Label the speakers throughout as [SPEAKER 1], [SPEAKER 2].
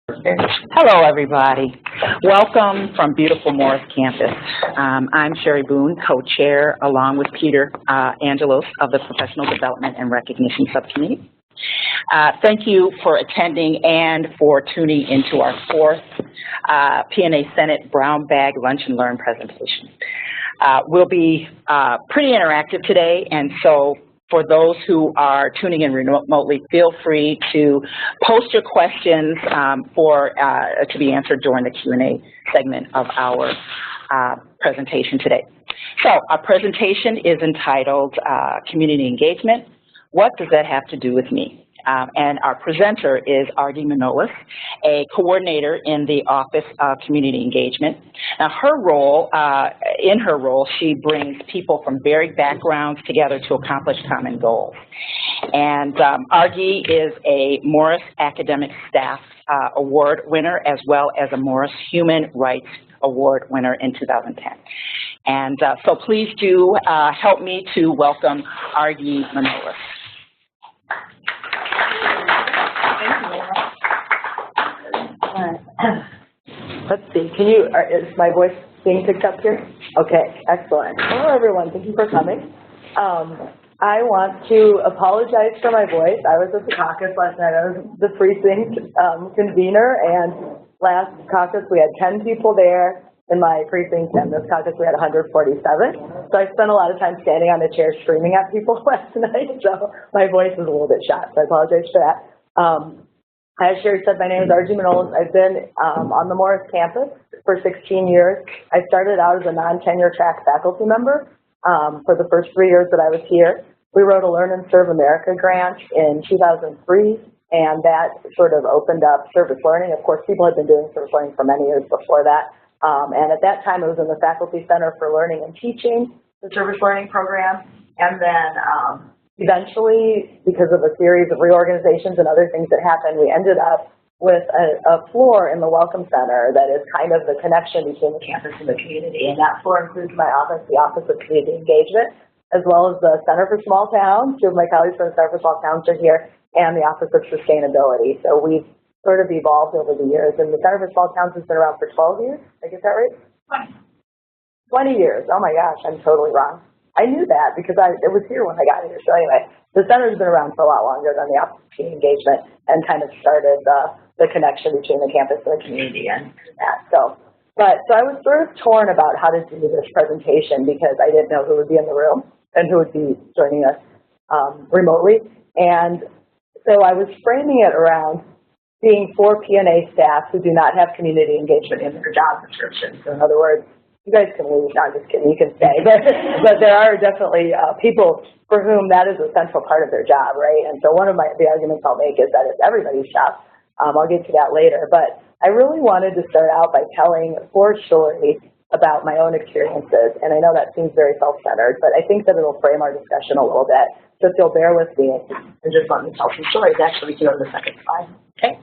[SPEAKER 1] Hello, everybody. Welcome from beautiful Morris campus. I'm Sherry Boone, co-chair, along with Peter Angelos of the Professional Development and Recognition Subcommittee. Thank you for attending and for tuning into our fourth P&A Senate Brown Bag Lunch and Learn presentation. We'll be pretty interactive today, and so for those who are tuning in remotely, feel free to post your questions to be answered during the Q&A segment of our presentation today. So our presentation is entitled Community Engagement. What does that have to do with me? And our presenter is Argy Manolis, a coordinator in the Office of Community Engagement. Now, in her role, she brings people from varied backgrounds together to accomplish common goals. And Argy is a Morris Academic Staff Award winner, as well as a Morris Human Rights Award winner in 2010. And so please do help me to welcome Argy Manolis.
[SPEAKER 2] Let's see, is my voice being picked up here? Okay, excellent. Hello everyone, thank you for coming. I want to apologize for my voice. I was at the caucus last night. I was the precinct convener, and last caucus we had 10 people there in my precinct, and this caucus we had 147. So I spent a lot of time standing on the chair screaming at people last night, so my voice is a little bit shot, so I apologize for that. As Sherry said, my name is Argy Manolis. I've been on the Morris campus for 16 years. I started out as a non-tenure track faculty member for the first 3 years that I was here. We wrote a Learn and Serve America grant in 2003, and that sort of opened up service learning. Of course, people had been doing service learning for many years before that. And at that time, it was in the Faculty Center for Learning and Teaching, the service learning program. And then eventually, because of a series of reorganizations and other things that happened, we ended up with a floor in the Welcome Center that is kind of the connection between the campus and the community. And that floor includes my office, the Office of Community Engagement, as well as the Center for Small Towns. Two of my colleagues from the Center for Small Towns are here, and the Office of Sustainability. So we've sort of evolved over the years. And the Center for Small Towns has been around for 12 years. Did I get that right? 20 years. Oh my gosh, I'm totally wrong. I knew that because it was here when I got here. So anyway, the center has been around for a lot longer than the Office of Community Engagement, and kind of started the connection between the campus and the community and that. So I was sort of torn about how to do this presentation because I didn't know who would be in the room and who would be joining us remotely. And so I was framing it around being for P&A staff who do not have community engagement in their job description. So in other words, you guys can leave. No, I'm just kidding. You can stay. But there are definitely people for whom that is a central part of their job, right? And so one of the arguments I'll make is that it's everybody's job. I'll get to that later. But I really wanted to start out by telling 4 stories about my own experiences. And I know that seems very self-centered, but I think that it'll frame our discussion a little bit. So if you'll bear with me and just let me tell some stories. Actually, we can go to the second slide. Okay.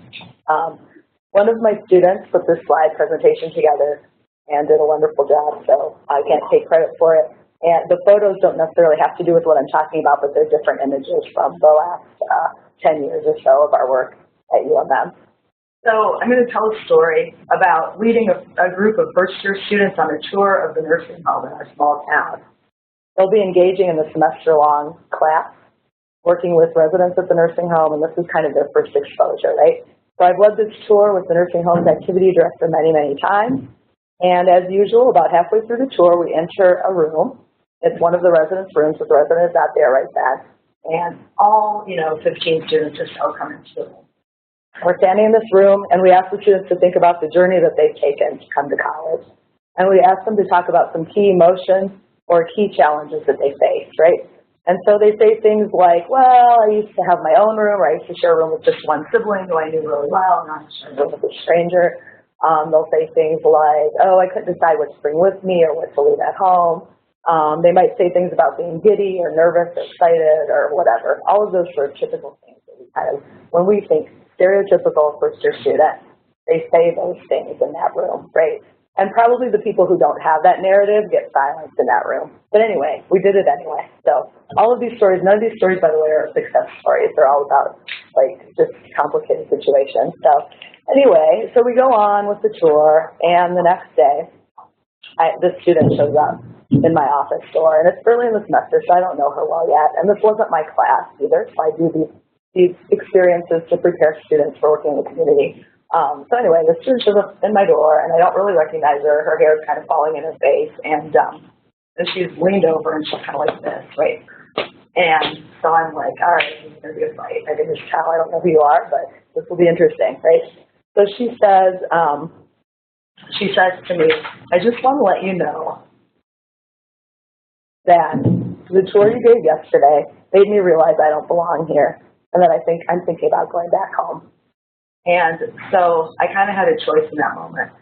[SPEAKER 2] One of my students put this slide presentation together and did a wonderful job, so I can't take credit for it. And the photos don't necessarily have to do with what I'm talking about, but they're different images from the last 10 years or so of our work at UMM. So I'm going to tell a story about leading a group of first-year students on a tour of the nursing home in our small town. They'll be engaging in the semester-long class, working with residents at the nursing home, and this is kind of their first exposure, right? So I've led this tour with the nursing home's activity director many, many times. And as usual, about halfway through the tour, we enter a room. It's one of the residents' rooms with the residents out there right then. And all, 15 students or so come into the room. We're standing in this room, and we ask the students to think about the journey that they've taken to come to college. And we ask them to talk about some key emotions or key challenges that they face, right? And so they say things like, well, I used to have my own room, or I used to share a room with just one sibling who I knew really well, and I used to share a room with a stranger. They'll say things like, oh, I couldn't decide what to bring with me or what to leave at home. They might say things about being giddy or nervous or excited or whatever. All of those sort of typical things that we kind of, when we think stereotypical first-year student, they say those things in that room, right? And probably the people who don't have that narrative get silenced in that room. But anyway, we did it anyway. So all of these stories, none of these stories, by the way, are success stories. They're all about like just complicated situation. So anyway, so we go on with the tour, and the next day, this student shows up in my office door, and it's early in the semester, so I don't know her well yet, and this wasn't my class either, so I do these experiences to prepare students for working in the community. So anyway, the student shows up in my door, and I don't really recognize her. Her hair is kind of falling in her face, and she's leaned over, and she's kind of like this, right? And so I'm like, all right, this is going to be a fight. I can just tell I don't know who you are, but this will be interesting, right? So she says to me, I just want to let you know that the tour you gave yesterday made me realize I don't belong here, and that I'm thinking about going back home. And so I kind of had a choice in that moment,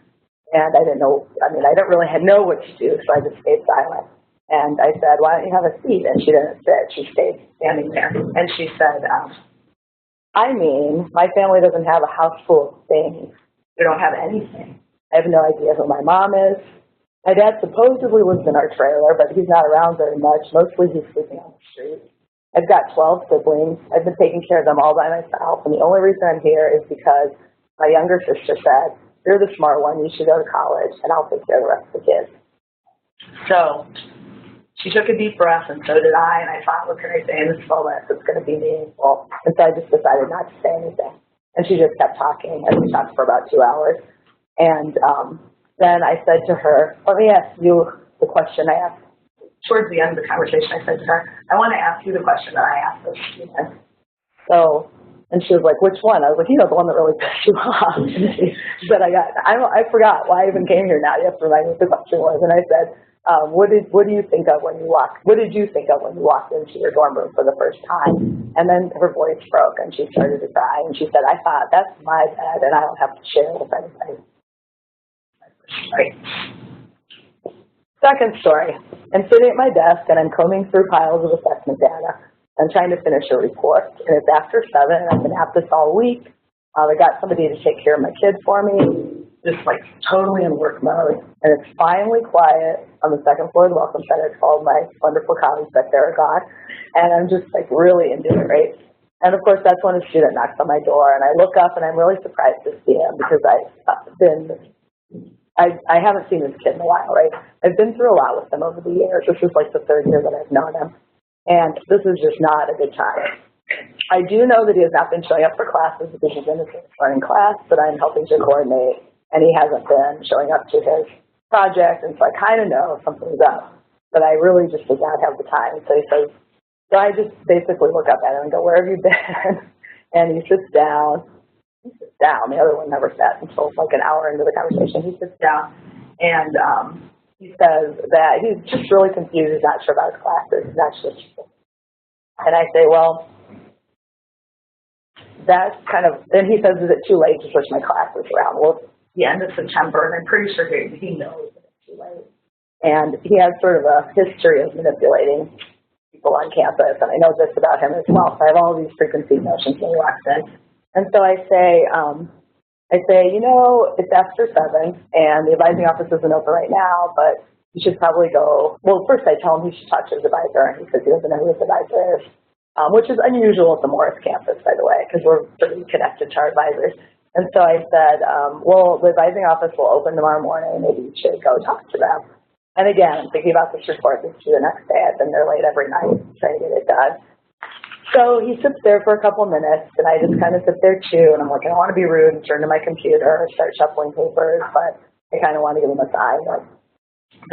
[SPEAKER 2] and I didn't know, I didn't really know what to do, so I just stayed silent. And I said, why don't you have a seat? And she didn't sit, she stayed standing there. And she said, my family doesn't have a house full of things. We don't have anything. I have no idea who my mom is. My dad supposedly lives in our trailer, but he's not around very much. Mostly he's sleeping on the street. I've got 12 siblings. I've been taking care of them all by myself, and the only reason I'm here is because my younger sister said, you're the smart one, you should go to college, and I'll take care of the rest of the kids. So she took a deep breath, and so did I, and I thought, what can I say in this moment that's going to be meaningful? And so I just decided not to say anything. And she just kept talking, and we talked for about 2 hours. And then I said to her, let me ask you the question I asked. Towards the end of the conversation, I said to her, I want to ask you the question that I asked those students. So, and she was like, which one? I was like, the one that really pissed you off. And she said, I forgot why I even came here now. You have to remind me what the question was. And I said, what did you think of when you walked into your dorm room for the first time? And then her voice broke, and she started to cry. And she said, I thought, that's my bed, and I don't have to share it with anybody. Right. Second story. I'm sitting at my desk, and I'm combing through piles of assessment data. I'm trying to finish a report, and it's after 7, and I've been at this all week. I got somebody to take care of my kids for me, just like totally in work mode. And it's finally quiet on the second floor of the Welcome Center. All my wonderful colleagues back there are gone. And I'm just like really into it, right? And of course, that's when a student knocks on my door, and I look up, and I'm really surprised to see him because I haven't seen this kid in a while, right? I've been through a lot with him over the years. This is like the 3rd year that I've known him. And this is just not a good time. I do know that he has not been showing up for classes because he's in his learning class that I'm helping to coordinate, and he hasn't been showing up to his project, and so I kind of know something's up, but I really just did not have the time. So he says, so I just basically look up at him and go, where have you been? And he sits down. The other one never sat until like an hour into the conversation. He sits down, and he says that he's just really confused. He's not sure about his classes. He's not sure. And I say, well, that's kind of, then he says, is it too late to switch my classes around? Well, it's the end of September, and I'm pretty sure he knows that it's too late. And he has sort of a history of manipulating people on campus, and I know this about him as well. So I have all these preconceived notions when he walks in. And so I say, it's after 7, and the advising office isn't open right now, but you should probably go. Well, first I tell him he should talk to his advisor, and he says he doesn't know who his advisor is, which is unusual at the Morris campus, by the way, because we're pretty connected to our advisors. And so I said, well, the advising office will open tomorrow morning. Maybe you should go talk to them. And again, I'm thinking about this report that's due the next day. I've been there late every night trying to get it done. So he sits there for a couple of minutes, and I just kind of sit there too, and I'm like, I don't want to be rude and turn to my computer and start shuffling papers, but I kind of want to give him a sign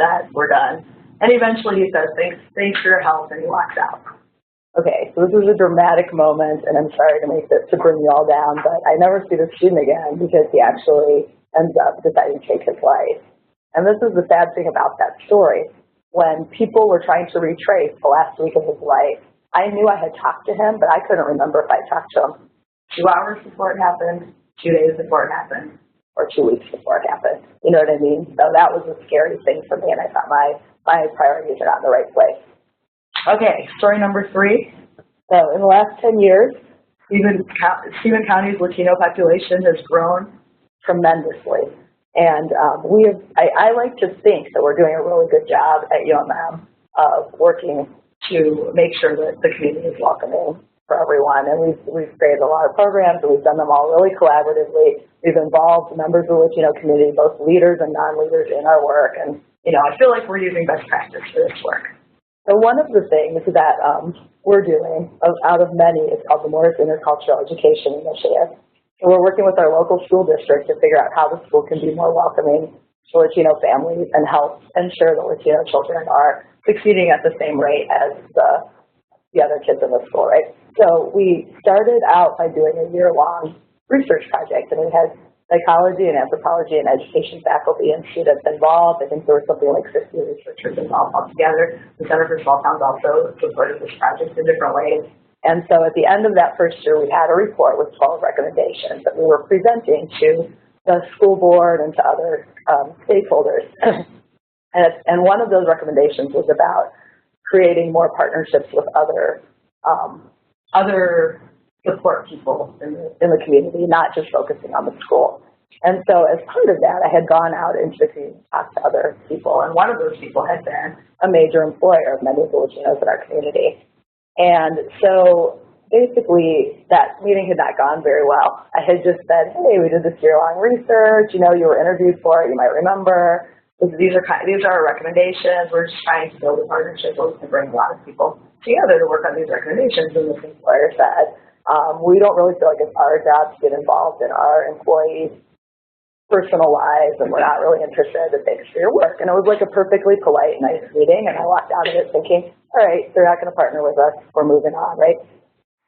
[SPEAKER 2] that we're done. And eventually he says, thanks for your help, and he walks out. Okay, so this is a dramatic moment, and I'm sorry to bring you all down, but I never see this student again because he actually ends up deciding to take his life. And this is the sad thing about that story. When people were trying to retrace the last week of his life, I knew I had talked to him, but I couldn't remember if I talked to him 2 hours before it happened, 2 days before it happened, or 2 weeks before it happened. You know what I mean? So that was a scary thing for me, and I thought my priorities are not in the right place. Okay, story number 3. So in the last 10 years, Stephen County's Latino population has grown tremendously. And I like to think that we're doing a really good job at UMM of working to make sure that the community is welcoming for everyone. And we've created a lot of programs, and we've done them all really collaboratively. We've involved members of the Latino community, both leaders and non-leaders, in our work. And, I feel like we're using best practice for this work. So one of the things that we're doing out of many is called the Morris Intercultural Education Initiative. So we're working with our local school district to figure out how the school can be more welcoming to Latino families and help ensure that Latino children are succeeding at the same rate as the other kids in the school, right? So we started out by doing a year-long research project, and we had psychology and anthropology and education faculty and students involved. I think there was something like 50 researchers involved altogether. The Center for Small Towns also supported this project in different ways. And so at the end of that first year, we had a report with 12 recommendations that we were presenting to the school board and to other stakeholders. And one of those recommendations was about creating more partnerships with other support people in the community, not just focusing on the school. And so as part of that, I had gone out into the community to talk to other people, and one of those people had been a major employer of many of the Latinos in our community. And so basically, that meeting had not gone very well. I had just said, hey, we did this year-long research, you were interviewed for it, you might remember. These are our recommendations. We're just trying to build a partnership where we can bring a lot of people together to work on these recommendations. And this employer said, we don't really feel like it's our job to get involved in our employees' personal lives, and we're not really interested, in thanks for your work. And it was like a perfectly polite, nice meeting, and I walked out of it thinking, all right, they're not going to partner with us. We're moving on, right?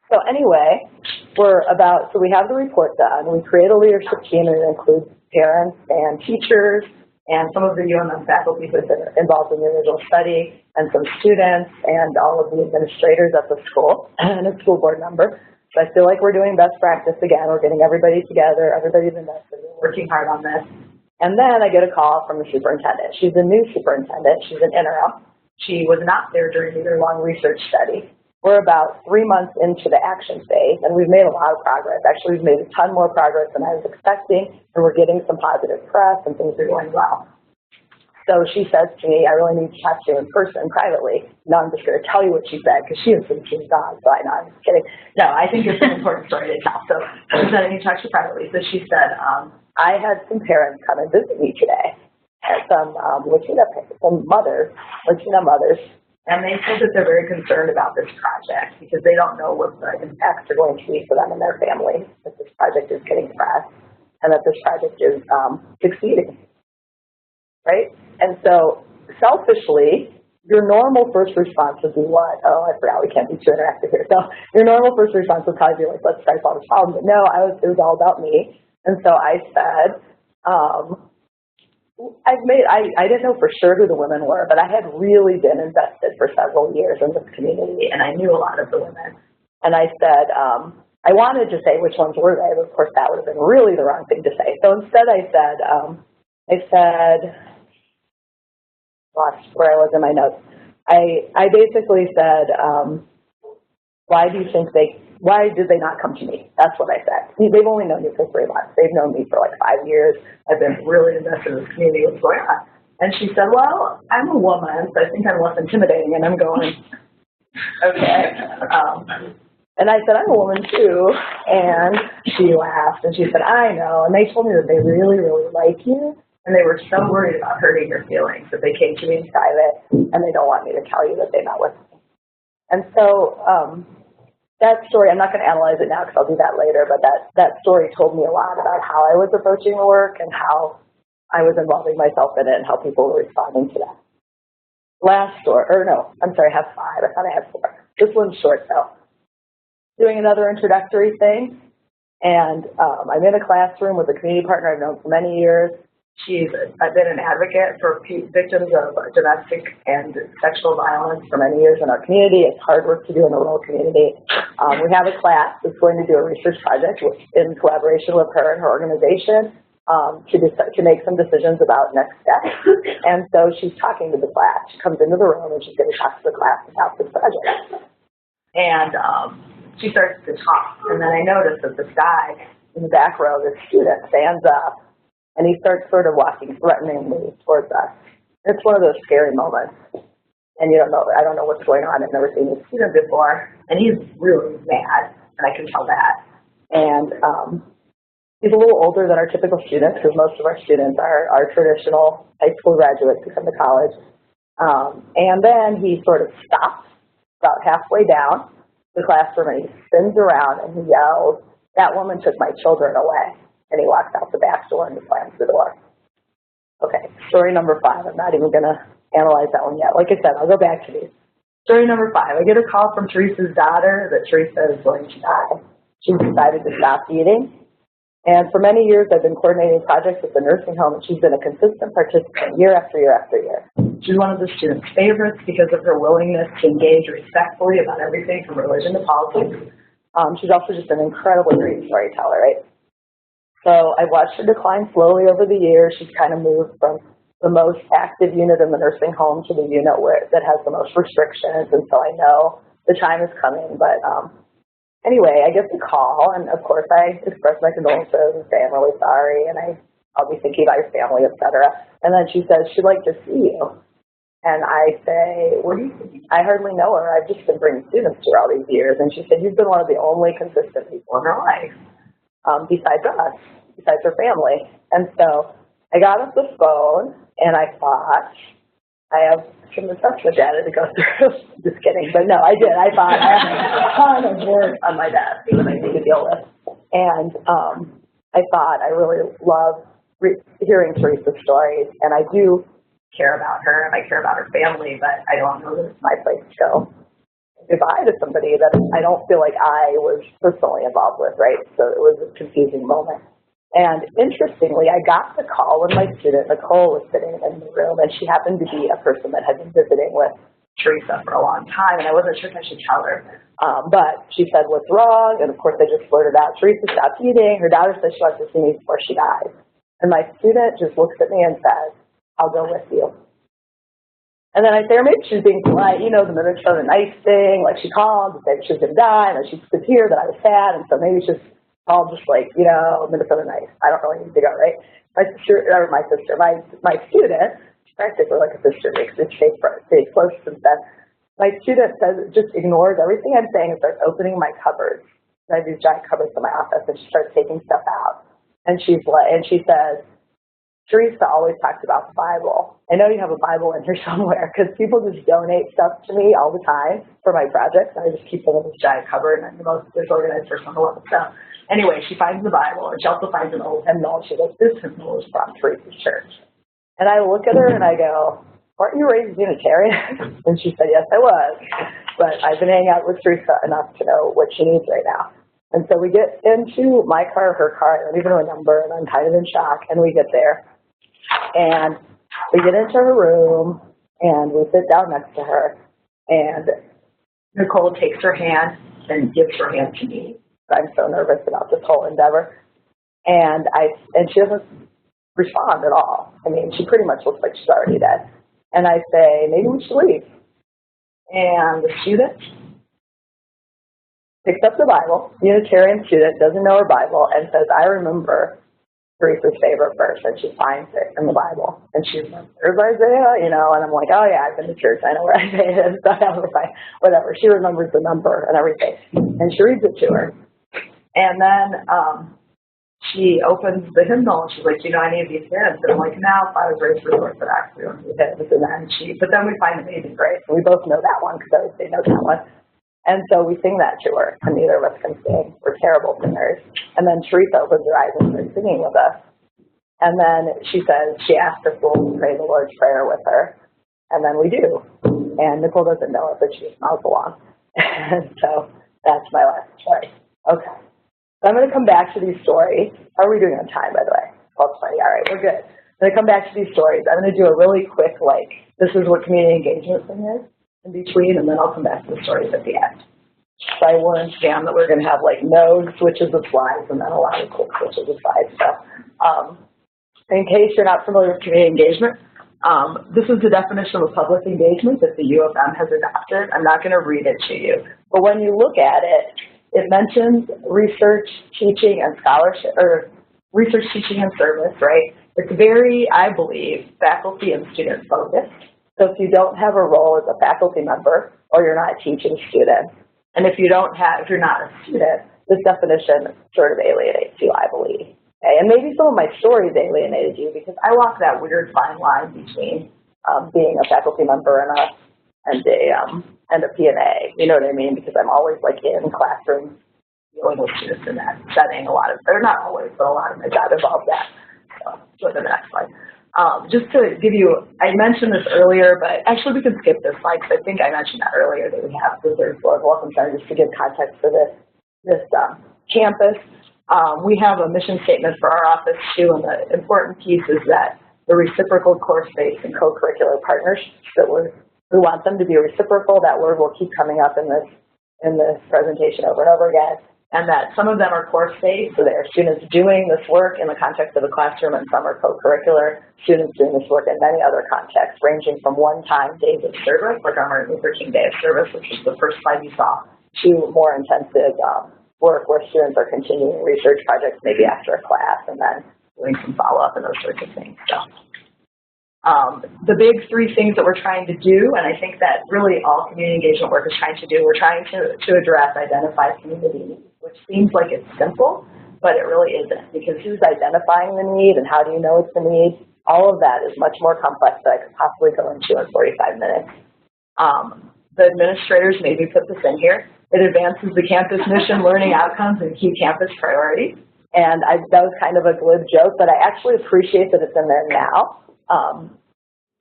[SPEAKER 2] So anyway, so we have the report done. We create a leadership team, and it includes parents and teachers and some of the UMM faculty who have been involved in the original study, and some students, and all of the administrators at the school, and a school board member. So I feel like we're doing best practice again. We're getting everybody together. Everybody's invested. We're working hard on this. And then I get a call from the superintendent. She's a new superintendent. She's an interim. She was not there during the year-long research study. We're about 3 months into the action phase, and we've made a lot of progress. Actually, we've made a ton more progress than I was expecting, and we're getting some positive press, and things are going well. So she says to me, I really need to talk to you in person, privately. No, I'm just going to tell you what she said, because she was from King Dog, so I know, I'm just kidding. No, I think it's an important story to tell. So she said, I need to talk to you privately. So she said, I had some parents come and visit me today, and some Latina mothers, and they said that they're very concerned about this project because they don't know what the impacts are going to be for them and their families, that this project is getting press, and that this project is succeeding, right? And so, selfishly, your normal first response would be what? Oh, I forgot, we can't be too interactive here. So, your normal first response would probably be like, let's try to solve this problem. But no, it was all about me. And so I said, I didn't know for sure who the women were, but I had really been invested for several years in this community, and I knew a lot of the women. And I said, I wanted to say which ones were they, but of course that would have been really the wrong thing to say. So instead I said, lost where I was in my notes. I basically said, why did they not come to me? That's what I said. They've only known you for 3 months. They've known me for like 5 years. I've been really invested in this community. What's going on? And she said, well, I'm a woman, so I think I'm less intimidating. And I'm going, okay. And I said, I'm a woman too. And she laughed and she said, I know. And they told me that they really, really like you. And they were so worried about hurting your feelings that they came to me in private, and they don't want me to tell you that they met with me. And so that story, I'm not going to analyze it now because I'll do that later, but that story told me a lot about how I was approaching the work and how I was involving myself in it and how people were responding to that. Last story, or no, I'm sorry, I have 5. I thought I had 4. This one's short though. Doing another introductory thing, and I'm in a classroom with a community partner I've known for many years. I've been an advocate for victims of domestic and sexual violence for many years in our community. It's hard work to do in a rural community. We have a class that's going to do a research project in collaboration with her and her organization to make some decisions about next steps. And so she's talking to the class. She comes into the room and she's going to talk to the class about this project. And she starts to talk. And then I notice that this guy in the back row, this student, stands up. And he starts sort of walking threateningly towards us. It's one of those scary moments. and I don't know what's going on. I've never seen this student before, and he's really mad, and I can tell that. And he's a little older than our typical students, because most of our students are traditional high school graduates who come to college. And then he sort of stops about halfway down the classroom, and he spins around and he yells, "That woman took my children away." And he walks out the back door and he slams the door. Okay, story number 5. I'm not even going to analyze that one yet. Like I said, I'll go back to these. Story number 5. I get a call from Teresa's daughter that Teresa is going to die. She's decided to stop eating. And for many years, I've been coordinating projects at the nursing home, and she's been a consistent participant year after year after year. She's one of the students' favorites because of her willingness to engage respectfully about everything from religion to politics. She's also just an incredibly great storyteller, right? So I watched her decline slowly over the years. She's kind of moved from the most active unit in the nursing home to the unit that has the most restrictions, and so I know the time is coming, but anyway, I get the call, and of course I express my condolences and say I'm really sorry, and I'll be thinking about your family, etc. And then she says she'd like to see you. And I say, what do you think? I hardly know her. I've just been bringing students to her all these years. And she said, you've been one of the only consistent people in her life, besides us, besides her family. And so I got off the phone, and I thought, I have some assessment data to go through. Just kidding. But no, I did. I thought I have a ton of work on my desk that I need to deal with. And I thought I really love hearing Teresa's stories, and I do care about her, and I care about her family, but I don't know that it's my place to go goodbye to somebody that I don't feel like I was personally involved with, right? So it was a confusing moment. And interestingly, I got the call when my student, Nicole, was sitting in the room, and she happened to be a person that had been visiting with Teresa for a long time, and I wasn't sure if I should tell her. But she said, what's wrong? And of course, I just blurted out, Teresa stopped eating. Her daughter says she wants to see me before she dies. And my student just looks at me and says, I'll go with you. And then I say, or maybe she's being polite, the minister did a nice thing, like she called to say she was going to die, and she could hear that I was sad, and so maybe she's all just like, minister nice. I don't really need to go, right? My student, practically like a sister because we've stayed close since then. My student says, just ignores everything I'm saying and starts opening my cupboards. And I have these giant cupboards in my office, and she starts taking stuff out. And she says, Teresa always talks about the Bible. I know you have a Bible in here somewhere, because people just donate stuff to me all the time for my projects, and I just keep them in this giant cupboard, and I'm the most disorganized person in the world. So anyway, she finds the Bible, and she also finds an old hymnal. She goes, this hymnal is from Teresa's church. And I look at her and I go, weren't you raised Unitarian? And she said, yes, I was. But I've been hanging out with Teresa enough to know what she needs right now. And so we get into my car, her car, I don't even remember, and I'm kind of in shock, and we get there. And we get into her room, and we sit down next to her, and Nicole takes her hand and gives her hand to me. I'm so nervous about this whole endeavor. And she doesn't respond at all. I mean, she pretty much looks like she's already dead. And I say, maybe we should leave. And the student picks up the Bible, Unitarian student, doesn't know her Bible, and says, I remember Teresa's favorite verse, and she finds it in the Bible. And she's like, there's Isaiah, and I'm like, oh yeah, I've been to church, I know where Isaiah is, whatever. She remembers the number and everything. And she reads it to her. And then she opens the hymnal, and she's like, I need these hymns. And I'm like, no, if I was raised for Orthodox, we don't need hymns. But then we find Amazing Grace, and we both know that one, because I would say know that one. And so we sing that to her, and neither of us can sing. We're terrible singers. And then Teresa opens her eyes and starts singing with us. And then she asks us to pray the Lord's Prayer with her. And then we do. And Nicole doesn't know it, but she just mouths along. And so that's my last story. Okay. So I'm going to come back to these stories. How are we doing on time, by the way? 12:20. All right, we're good. I'm going to come back to these stories. I'm going to do a really quick, this is what community engagement thing is in between, and then I'll come back to the stories at the end. So I warned Sam that we're going to have, no switches of slides and then a lot of quick switches of slides. So in case you're not familiar with community engagement, this is the definition of a public engagement that the U of M has adopted. I'm not going to read it to you, but when you look at it, it mentions research, teaching, and scholarship, or research, teaching, and service, right? It's very, I believe, faculty and student focused. So if you don't have a role as a faculty member, or you're not teaching students, and if you're not a student, this definition sort of alienates you, I believe. Okay? And maybe some of my stories alienated you because I walk that weird fine line between being a faculty member and a P&A, you know what I mean? Because I'm always like in classrooms dealing with students in that setting. Or not always, but a lot of my job involves that. So go to the next slide. Just to give you, I mentioned this earlier, but actually we can skip this slide because I think I mentioned that earlier that we have the third floor of Welcome Center just to give context for this campus. We have a mission statement for our office too, and the important piece is that the reciprocal course-based and co-curricular partnerships that we want them to be reciprocal. That word will keep coming up in this presentation over and over again. And that some of them are course-based, so they are students doing this work in the context of a classroom, and some are co-curricular, students doing this work in many other contexts, ranging from one-time days of service, like our Martin Luther King Day of Service, which is the first slide you saw, to more intensive work where students are continuing research projects maybe after a class and then doing some follow-up and those sorts of things. So the big three things that we're trying to do, and I think that really all community engagement work is trying to do, we're trying to address identify community needs, which seems like it's simple, but it really isn't, because who's identifying the need and how do you know it's a need? All of that is much more complex than I could possibly go into in 45 minutes. The administrators maybe put this in here. It advances the campus mission, learning outcomes, and key campus priorities. And that was kind of a glib joke, but I actually appreciate that it's in there now.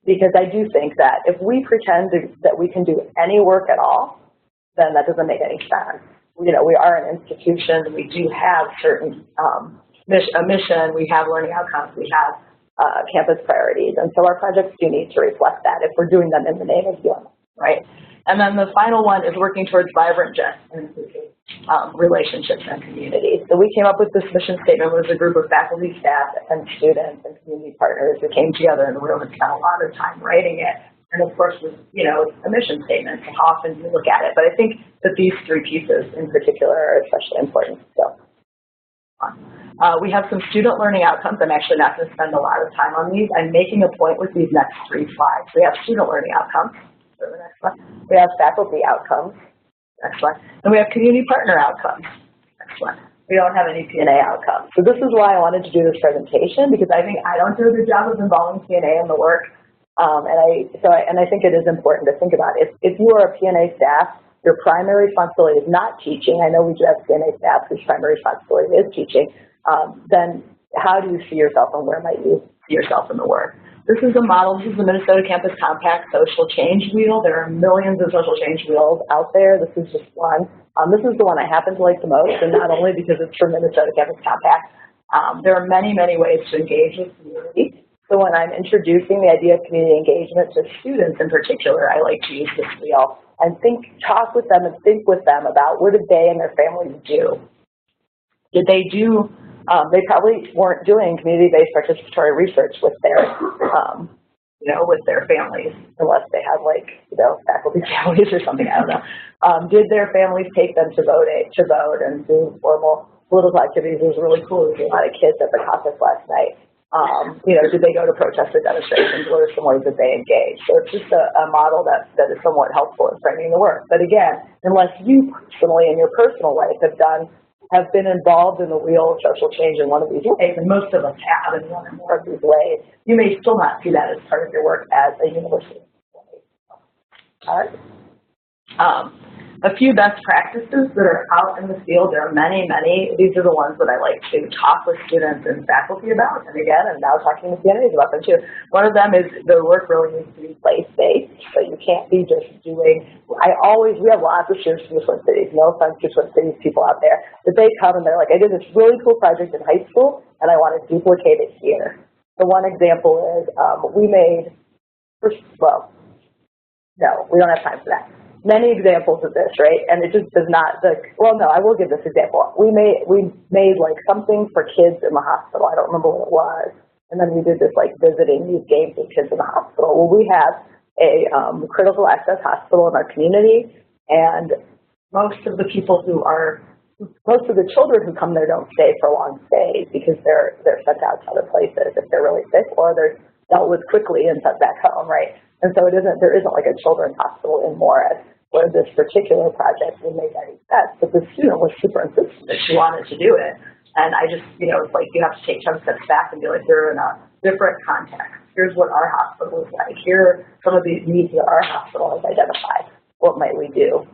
[SPEAKER 2] Because I do think that if we pretend that we can do any work at all, then that doesn't make any sense. You know, we are an institution, we do have certain a mission, we have learning outcomes, we have campus priorities, and so our projects do need to reflect that if we're doing them in the name of healing, right? And then the final one is working towards vibrant, just, and inclusive relationships and communities. So we came up with this mission statement with a group of faculty, staff, and students and community partners who came together in the room and spent a lot of time writing it. And of course, it's a mission statement, so how often do you look at it? But I think that these three pieces in particular are especially important. So we have some student learning outcomes. I'm actually not going to spend a lot of time on these. I'm making a point with these next three slides. We have student learning outcomes. So the next one. We have faculty outcomes. Next one. And we have community partner outcomes. Next one. We don't have any P&A outcomes. So this is why I wanted to do this presentation, because I think I don't do a good job of involving P&A in the work. And I think it is important to think about it. If you are a P&A staff, your primary responsibility is not teaching. I know we do have P&A staff whose primary responsibility is teaching. Then how do you see yourself and where might you see yourself in the work? This is a model. This is the Minnesota Campus Compact Social Change Wheel. There are millions of social change wheels out there. This is just one. This is the one I happen to like the most, and not only because it's from Minnesota Campus Compact. There are many, many ways to engage with community. So when I'm introducing the idea of community engagement to students in particular, I like to use this wheel and talk with them and think with them about what did they and their families do. Did they do? They probably weren't doing community-based participatory research with their, with their families, unless they have faculty families or something. I don't know. Did their families take them to vote and do formal political activities? It was really cool to see a lot of kids at the caucus last night. Did they go to protests or demonstrations? What are some ways that they engage? So it's just a model that is somewhat helpful in framing the work. But again, unless you personally in your personal life have been involved in the wheel of social change in one of these ways, and most of us have in one or more of these ways, you may still not see that as part of your work as a university. All right. A few best practices that are out in the field. There are many, many. These are the ones that I like to talk with students and faculty about. And again, I'm now talking to CNAs about them too. One of them is the work really needs to be place-based. So you can't be just doing, we have lots of students from the Twin Cities, no offense to Twin Cities people out there, but they come and they're like, I did this really cool project in high school and I want to duplicate it here. So one example is we don't have time for that. Many examples of this, right? And it just does not, I will give this example. We made like something for kids in the hospital. I don't remember what it was. And then we did this visiting these games with kids in the hospital. Well, we have a critical access hospital in our community, and most of the children who come there don't stay for long stays because they're sent out to other places if they're really sick, or they're dealt with quickly and sent back home, right? And so there isn't like a children's hospital in Morris where this particular project would make any sense. But the student was super insistent that she wanted to do it. And I just, it's like you have to take 10 steps back and be like, they're in a different context. Here's what our hospital is like. Here are some of these needs that our hospital has identified. What might we do?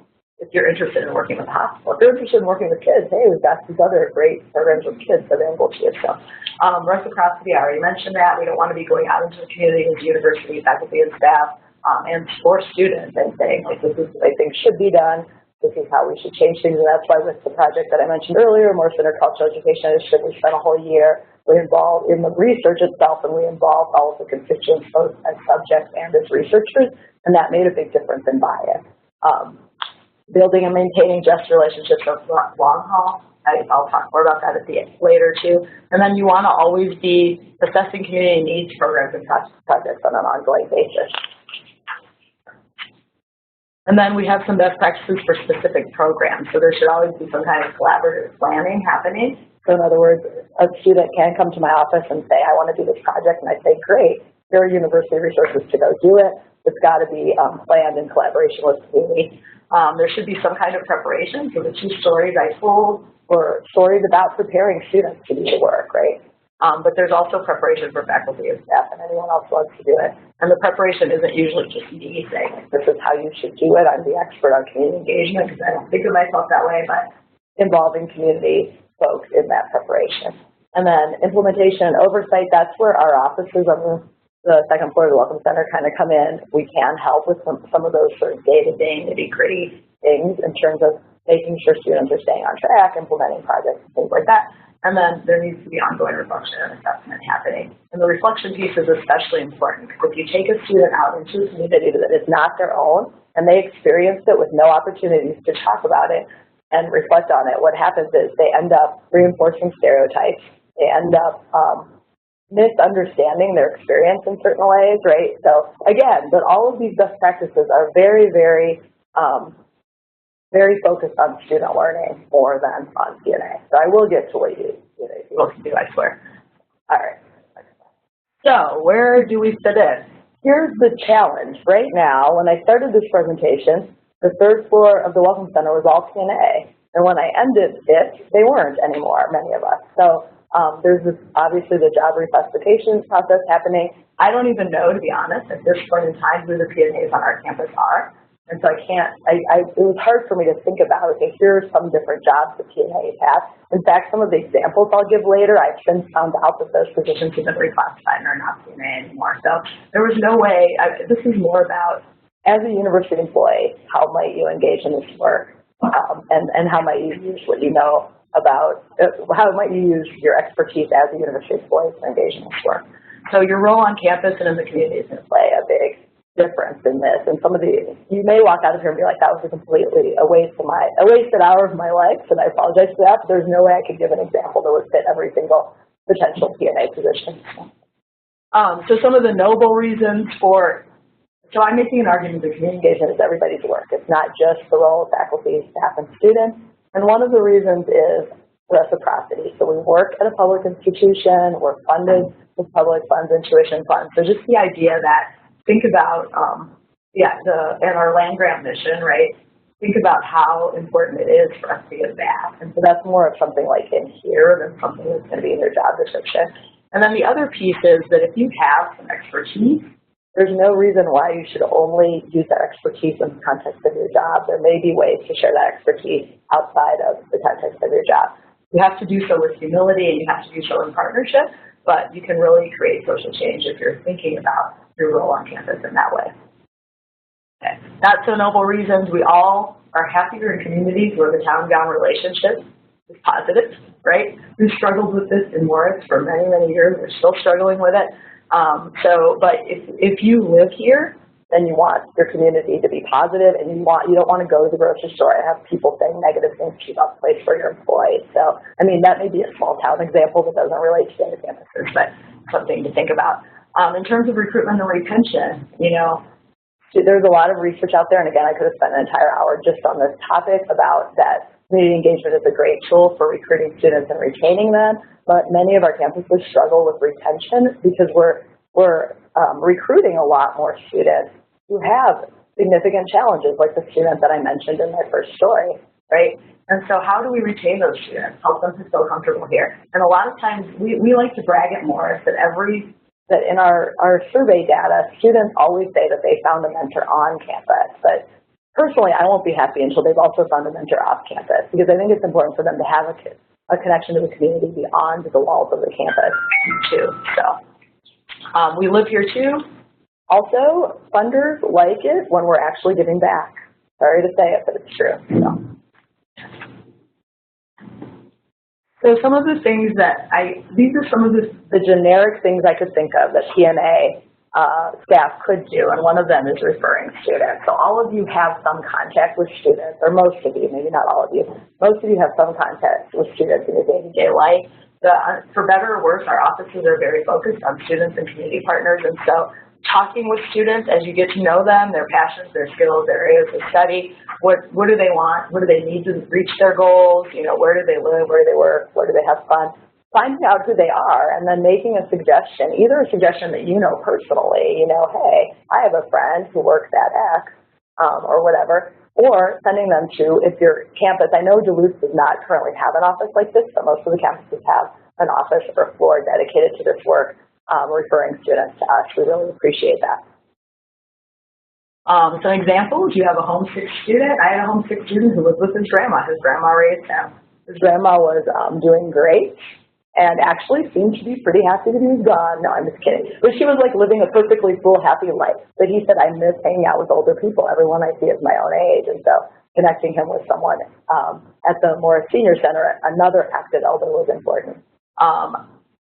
[SPEAKER 2] If you're interested in working with the hospital. If you're interested in working with kids, hey, we've got these other great programs with kids available to you. So reciprocity, I already mentioned that. We don't want to be going out into the community as university, faculty, and staff, and for students and saying, like, this is the way things should be done. This is how we should change things. And that's why with the project that I mentioned earlier, Morris Intercultural Education Initiative, we spent a whole year. We involved in the research itself, and we involved all of the constituents, both as subjects and as researchers, and that made a big difference in buy-in. Building and maintaining just relationships of long haul. I'll talk more about that later too. And then you want to always be assessing community needs, programs, and projects on an ongoing basis. And then we have some best practices for specific programs. So there should always be some kind of collaborative planning happening. So in other words, a student can come to my office and say, I want to do this project, and I say, great, here are university resources to go do it. It's got to be planned in collaboration with the community. There should be some kind of preparation. So the 2 stories I told were stories about preparing students to do the work, right? But there's also preparation for faculty and staff and anyone else who wants to do it. And the preparation isn't usually just me saying, this is how you should do it. I'm the expert on community engagement because I don't think of myself that way, but involving community folks in that preparation. And then implementation and oversight, that's where our offices on the second floor of the Welcome Center kind of come in. We can help with some of those sort of day-to-day nitty-gritty things in terms of making sure students are staying on track, implementing projects and things like that. And then there needs to be ongoing reflection and assessment happening. And the reflection piece is especially important because if you take a student out into a community that is not their own and they experienced it with no opportunities to talk about it and reflect on it, what happens is they end up reinforcing stereotypes. They end up misunderstanding their experience in certain ways, right? So again, but all of these best practices are very, very very focused on student learning more than on CNA. So I will get to what you people can do, I swear. All right. So where do we fit in? Here's the challenge. Right now, when I started this presentation, the 3rd floor of the Welcome Center was all CNA. And when I ended it, they weren't anymore, many of us. So there's this, obviously the job reclassification process happening. I don't even know, to be honest, at this point in time who the PNAs on our campus are. And so it was hard for me to think about, okay, here are some different jobs the PNAs have. In fact, some of the examples I'll give later, I've since found out that those positions have been reclassified and are not PNA anymore. So there was no way, this is more about, as a university employee, how might you engage in this work? And how might you use what you know about, how might you use your expertise as a university employee to engage in this work? So your role on campus and in the community is going to play a big difference in this. And some of you may walk out of here and be like, that was a wasted hour of my life, and I apologize for that, but there's no way I could give an example that would fit every single potential PNA position. So some of the noble reasons so I'm making an argument that community engagement is everybody's work. It's not just the role of faculty, staff, and students. And one of the reasons is reciprocity. So we work at a public institution, we're funded with public funds and tuition funds. So just the idea that think about, and our land grant mission, right? Think about how important it is for us to give back. And so that's more of something like in here than something that's going to be in your job description. And then the other piece is that if you have some expertise, there's no reason why you should only use that expertise in the context of your job. There may be ways to share that expertise outside of the context of your job. You have to do so with humility and you have to do so in partnership, but you can really create social change if you're thinking about your role on campus in that way. Okay. Not so noble reasons. We all are happier in communities where the town-gown relationship is positive, right? We've struggled with this in Morris for many, many years. We're still struggling with it. But if you live here, then you want your community to be positive, and you don't want to go to the grocery store and have people saying negative things about the place where you're employed. So, I mean, that may be a small town example that doesn't relate to other campuses, but something to think about. In terms of recruitment and retention, there's a lot of research out there, and again, I could have spent an entire hour just on this topic about that community engagement is a great tool for recruiting students and retaining them, but many of our campuses struggle with retention because we're recruiting a lot more students who have significant challenges, like the student that I mentioned in my first story, right? And so how do we retain those students, help them to feel comfortable here? And a lot of times we like to brag at Morris that in our survey data, students always say that they found a mentor on campus. But personally, I won't be happy until they've also found a mentor off campus, because I think it's important for them to have a connection to the community beyond the walls of the campus too. So we live here too. Also, funders like it when we're actually giving back. Sorry to say it, but it's true. So some of the things that these are some of the generic things I could think of that PMA staff could do, and one of them is referring students. So all of you have some contact with students, or most of you, maybe not all of you, most of you have some contact with students in your day-to-day life. For better or worse, our offices are very focused on students and community partners, and so talking with students as you get to know them, their passions, their skills, their areas of study, what do they want, what do they need to reach their goals, you know, where do they live, where do they work, where do they have fun, finding out who they are, and then making a suggestion, either a suggestion that you know personally, you know, hey, I have a friend who works at X, or whatever, or sending them to, if your campus, I know Duluth does not currently have an office like this, but most of the campuses have an office or floor dedicated to this work. Referring students to us. We really appreciate that. Some examples, you have a homesick student. I had a homesick student who lived with his grandma. His grandma raised him. His grandma was doing great and actually seemed to be pretty happy that he was gone. No, I'm just kidding. But she was like living a perfectly full, happy life. But he said, I miss hanging out with older people. Everyone I see is my own age. And so connecting him with someone at the Morris Senior Center, another active elder, was important.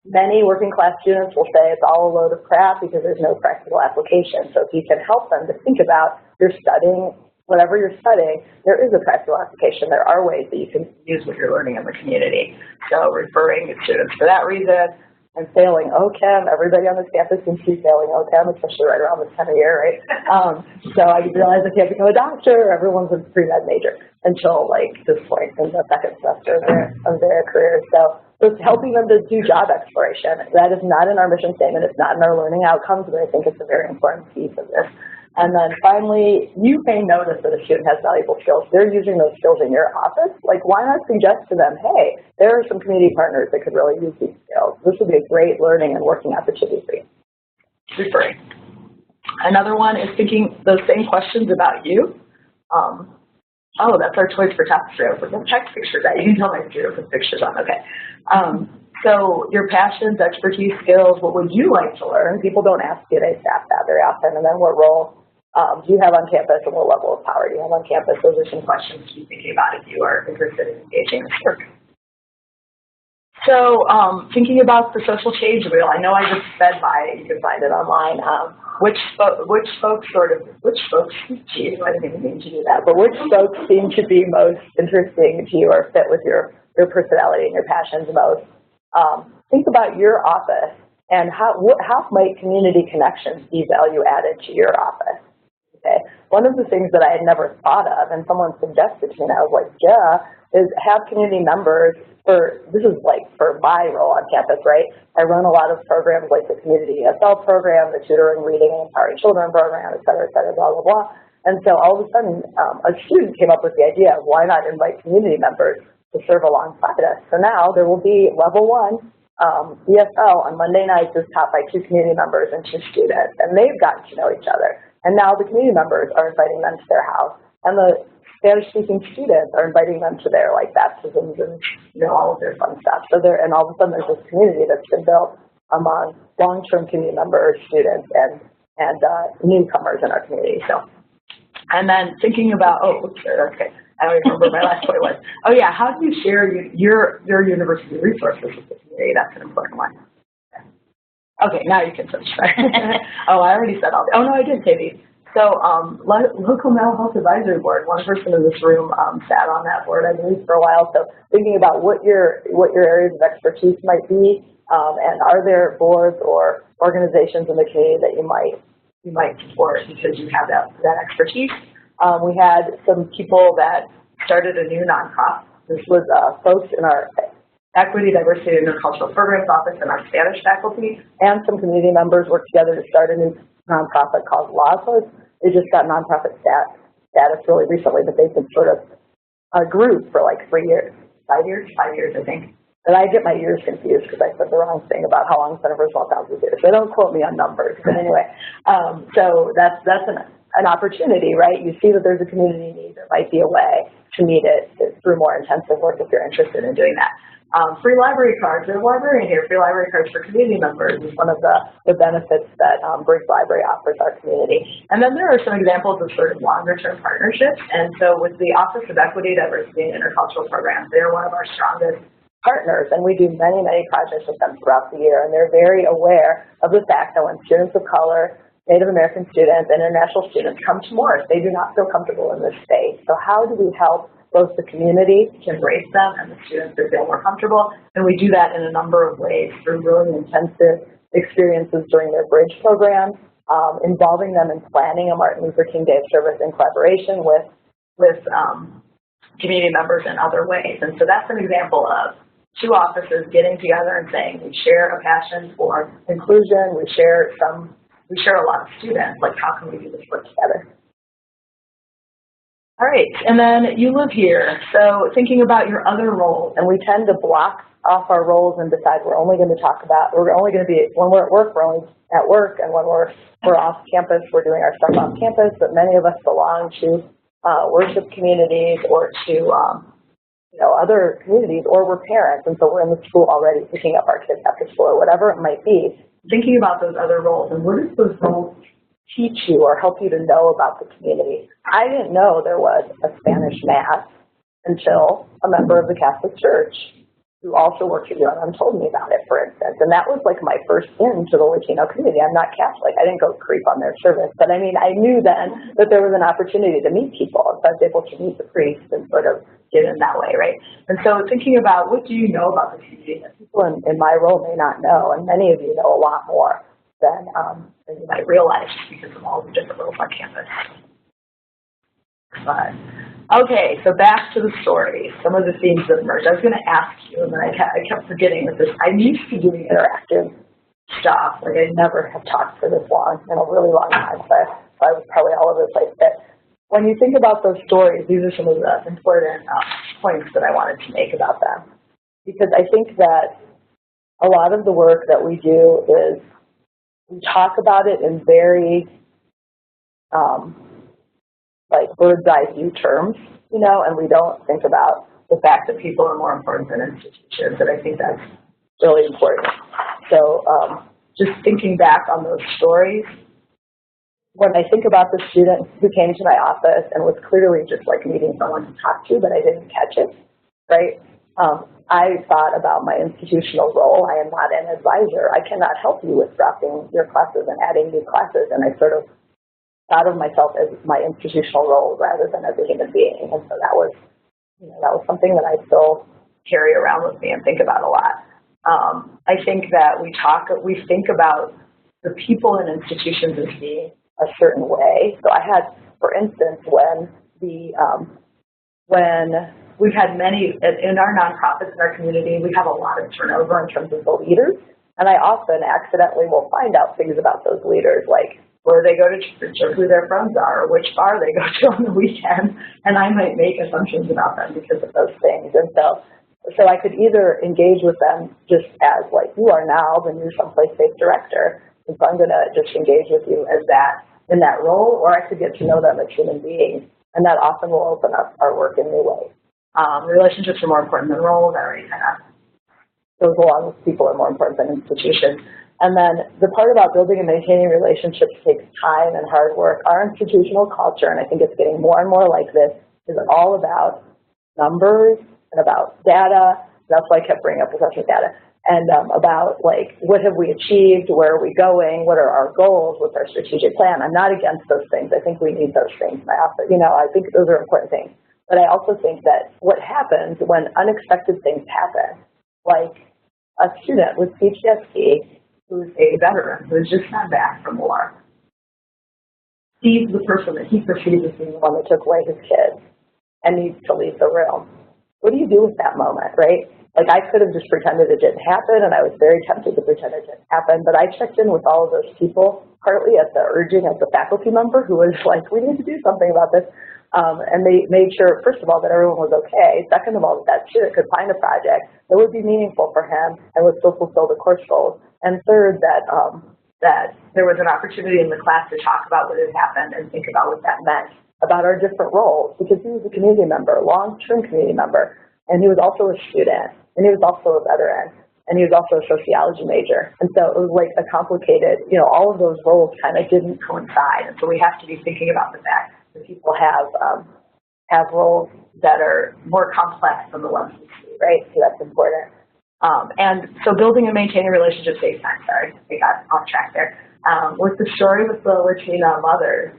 [SPEAKER 2] Many working class students will say it's all a load of crap because there's no practical application. So if you can help them to think about you're studying, whatever you're studying, there is a practical application. There are ways that you can use what you're learning in the community. So referring students for that reason, and failing OChem. Everybody on this campus seems to be failing OChem, especially right around this time of year, right? So I realized if you have to become a doctor, everyone's a pre-med major until like this point in the second semester of their career. So it's helping them to do job exploration. That is not in our mission statement. It's not in our learning outcomes, but I think it's a very important piece of this. And then finally, you may notice that a student has valuable skills. They're using those skills in your office. Like, why not suggest to them, hey, there are some community partners that could really use these skills. This would be a great learning and working opportunity for you. Referring. Another one is thinking those same questions about you. Oh, that's our choice for tapestry. I was like, check pictures that. You can tell my student put pictures on. Okay. So your passions, expertise, skills, what would you like to learn? People don't ask you, they staff that very often. And then what role do you have on campus and what level of power do you have on campus? Those are some questions to be thinking about if you are interested in engaging in this work. So thinking about the social change wheel, I know I just sped by it. You can find it online. Which folks speak to you? I didn't even mean to do that. But which folks seem to be most interesting to you or fit with your personality and your passions most? Think about your office and how might community connections be value added to your office? Okay. One of the things that I had never thought of, and someone suggested to me, and I was like, yeah, is have community members this is like for my role on campus, right? I run a lot of programs like the Community ESL program, the Tutoring, Reading, and Empowering Children program, et cetera, blah, blah, blah. And so all of a sudden, a student came up with the idea of why not invite community members to serve alongside us. So now there will be level 1 ESL on Monday nights is taught by 2 community members and 2 students, and they've gotten to know each other. And now the community members are inviting them to their house, and the Spanish-speaking students are inviting them to their like baptisms and all of their fun stuff. So and all of a sudden there's this community that's been built among long-term community members, students, and newcomers in our community. So, and then thinking about okay. I don't even remember what my last point was. Oh yeah, how do you share your university resources with the community? That's an important one. Okay, now you can switch. Oh, I already said all. Oh no, I didn't say these. So local mental health advisory board. One person in this room sat on that board, I believe, for a while. So thinking about what your areas of expertise might be, and are there boards or organizations in the community that you might support because you have that expertise. We had some people that started a new nonprofit. This was folks in our Equity, Diversity, and Intercultural Programs Office and our Spanish faculty, and some community members worked together to start a new nonprofit called LAWSOS. They just got nonprofit status really recently, but they've been sort of a group for like 3 years, 5 years, 5 years, I think. And I get my years confused because I said the wrong thing about how long Center for Small Towns is here. So don't quote me on numbers. But anyway, so that's an opportunity, right? You see that there's a community need. There might be a way to meet it through more intensive work if you're interested in doing that. Free library cards. There's a librarian here. Free library cards for community members is one of the benefits that Briggs Library offers our community. And then there are some examples of sort of longer-term partnerships. And so with the Office of Equity, Diversity, and Intercultural Programs, they're one of our strongest partners, and we do many, many projects with them throughout the year. And they're very aware of the fact that when students of color, Native American students, and international students come to Morris, they do not feel comfortable in this space. So how do we help both the community to embrace them and the students to feel more comfortable? And we do that in a number of ways through really intensive experiences during their bridge program, involving them in planning a Martin Luther King Day of Service in collaboration with community members in other ways. And so that's an example of two offices getting together and saying we share a passion for inclusion, we share a lot of students, like how can we do this work together? All right, and then you live here, so thinking about your other roles, and we tend to block off our roles and decide we're only going to be, when we're at work, we're only at work, and when we're off campus, we're doing our stuff off campus, but many of us belong to worship communities or to other communities, or we're parents, and so we're in the school already picking up our kids after school or whatever it might be. Thinking about those other roles and what does those roles teach you or help you to know about the community. I didn't know there was a Spanish Mass until a member of the Catholic Church who also works at UNM told me about it, for instance. And that was like my first into the Latino community. I'm not Catholic. I didn't go creep on their service. But I mean, I knew then that there was an opportunity to meet people. So I was able to meet the priest and sort of get in that way, right? And so thinking about what do you know about the community that people in my role may not know, and many of you know a lot more than you might realize because of all the different roles on campus. But, okay, so back to the story, some of the themes that emerged. I was going to ask you, and then I kept forgetting that I'm used to doing interactive stuff. Like I never have talked for this long in a really long time, so I was probably all over the place. But when you think about those stories, these are some of the important points that I wanted to make about them. Because I think that a lot of the work that we do is we talk about it in very like bird's eye view terms, and we don't think about the fact that people are more important than institutions, and I think that's really important. So just thinking back on those stories, when I think about the student who came to my office and was clearly just like needing someone to talk to, but I didn't catch it, right? I thought about my institutional role. I am not an advisor. I cannot help you with dropping your classes and adding new classes, and I sort of thought of myself as my institutional role rather than as a human being. And so that was something that I still carry around with me and think about a lot. I think that we think about the people in institutions as being a certain way. So I had, for instance, when we've had many, in our nonprofits in our community, we have a lot of turnover in terms of the leaders. And I often accidentally will find out things about those leaders, like where they go to church or who their friends are or which bar they go to on the weekend. And I might make assumptions about them because of those things. And so I could either engage with them just as like, you are now the new someplace-safe director. And so I'm going to just engage with you as that, in that role, or I could get to know them as human beings. And that often will open up our work in new ways. Relationships are more important than roles. That already kind of goes along with people are more important than institutions. And then the part about building and maintaining relationships takes time and hard work. Our institutional culture, and I think it's getting more and more like this, is all about numbers and about data. That's why I kept bringing up assessment data. And about, like, what have we achieved? Where are we going? What are our goals? What's our strategic plan? I'm not against those things. I think we need those things. And I think those are important things. But I also think that what happens when unexpected things happen, like a student with PTSD who's a veteran, who's just come back from war, sees the person that he perceives as being the one that took away his kids and needs to leave the room. What do you do with that moment, right? Like, I could have just pretended it didn't happen, and I was very tempted to pretend it didn't happen, but I checked in with all of those people, partly at the urging of the faculty member who was like, we need to do something about this. And they made sure, first of all, that everyone was okay. Second of all, that student could find a project that would be meaningful for him and would still fulfill the course goals. And third, that there was an opportunity in the class to talk about what had happened and think about what that meant about our different roles, because he was a community member, a long-term community member, and he was also a student, and he was also a veteran, and he was also a sociology major. And so it was like a complicated, you know, all of those roles kind of didn't coincide. And so we have to be thinking about the fact that people have roles that are more complex than the ones we see, right? So that's important. And so building and maintaining relationships takes time. Sorry, I got off track there. With the story with the Latina mothers,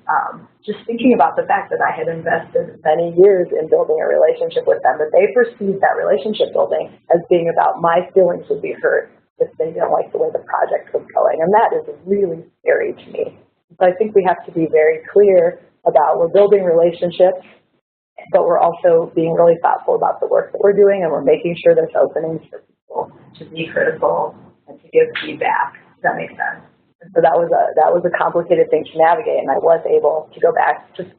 [SPEAKER 2] just thinking about the fact that I had invested many years in building a relationship with them, that they perceived that relationship building as being about my feelings would be hurt if they didn't like the way the project was going. And that is really scary to me. So I think we have to be very clear about we're building relationships, but we're also being really thoughtful about the work that we're doing, and we're making sure there's openings for people to be critical and to give feedback. Does that make sense? So that was a complicated thing to navigate, and I was able to go back, just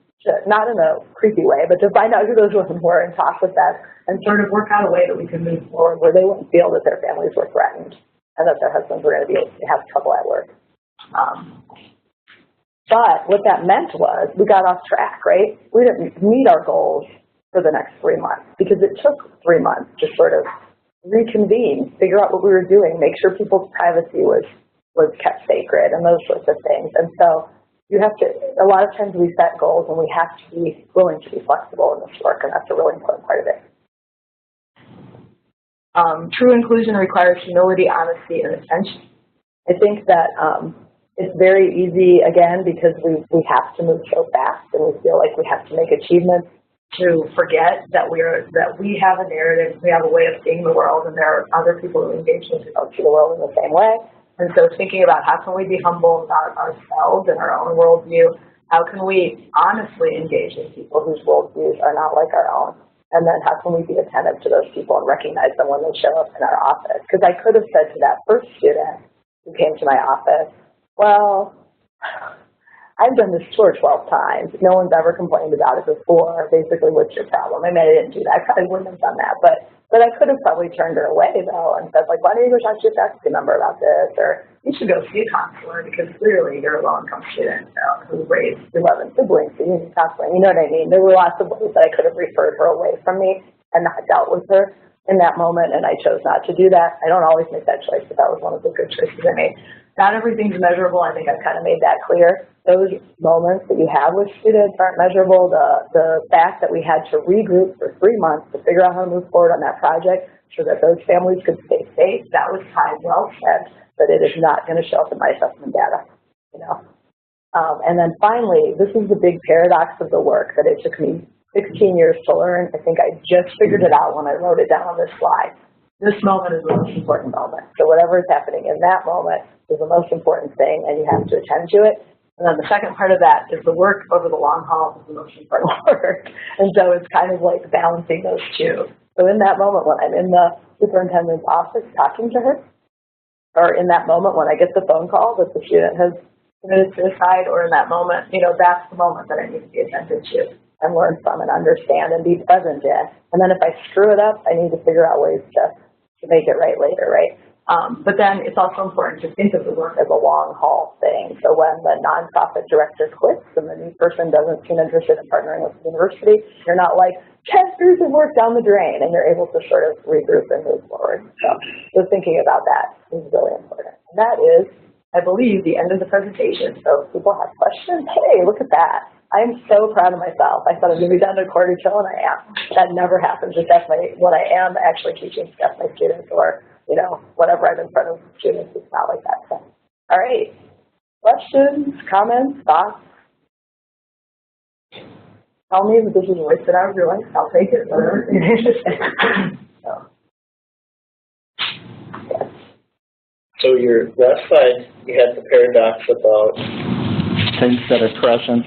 [SPEAKER 2] not in a creepy way, but to find out who those women were and talk with them and sort of work out a way that we can move forward where they wouldn't feel that their families were threatened and that their husbands were going to be able to have trouble at work. But what that meant was we got off track, right? We didn't meet our goals for the next 3 months because it took 3 months to sort of reconvene, figure out what we were doing, make sure people's privacy was kept sacred and those sorts of things. And so you have to, a lot of times we set goals and we have to be willing to be flexible in this work, and that's a really important part of it. True inclusion requires humility, honesty, and attention. I think that it's very easy, again, because we have to move so fast and we feel like we have to make achievements, to forget that we have a narrative, we have a way of seeing the world, and there are other people who engage in who don't see the world in the same way. And so thinking about how can we be humble about ourselves and our own worldview, how can we honestly engage with people whose worldviews are not like our own, and then how can we be attentive to those people and recognize them when they show up in our office? Because I could have said to that first student who came to my office, well, I've done this tour 12 times. No one's ever complained about it before. Basically, what's your problem? I mean, I didn't do that. I probably wouldn't have done that. But I could have probably turned her away, though, and said, like, why don't you go talk to your faculty member about this? Or you should go see a counselor because clearly you're a low-income student who raised 11 siblings, so you need counseling. You know what I mean? There were lots of ways that I could have referred her away from me and not dealt with her in that moment, and I chose not to do that. I don't always make that choice, but that was one of the good choices I made. Not everything's measurable. I think I've kind of made that clear. Those moments that you have with students aren't measurable. The fact that we had to regroup for 3 months to figure out how to move forward on that project so that those families could stay safe, that was time well spent, but it is not going to show up in my assessment data, you know. And then finally, this is the big paradox of the work that it took me 16 years to learn. I think I just figured it out when I wrote it down on this slide. This moment is the most important moment. So whatever is happening in that moment is the most important thing, and you have to attend to it. And then the second part of that is the work over the long haul is the most important work. And so it's kind of like balancing those two. So in that moment when I'm in the superintendent's office talking to her, or in that moment when I get the phone call that the student has committed suicide, or in that moment, you know, that's the moment that I need to be attentive to and learn from and understand and be present in. And then if I screw it up, I need to figure out ways to make it right later, right? But then it's also important to think of the work as a long haul thing. So when the nonprofit director quits and the new person doesn't seem interested in partnering with the university, you're not like, 10 years of work down the drain, and you're able to sort of regroup and move forward. So thinking about that is really important. And that is, I believe, the end of the presentation. So if people have questions, hey, look at that. I'm so proud of myself. I thought I was going to be done in a quarter till, and I am. That never happens. It's definitely when I am actually teaching stuff my students, or, you know, whatever I'm in front of students, it's not like that. So, all right. Questions, comments, thoughts? Tell me that this is a wasted hour of your life. I'll take it.
[SPEAKER 3] So your last slide, you had the paradox about things that are present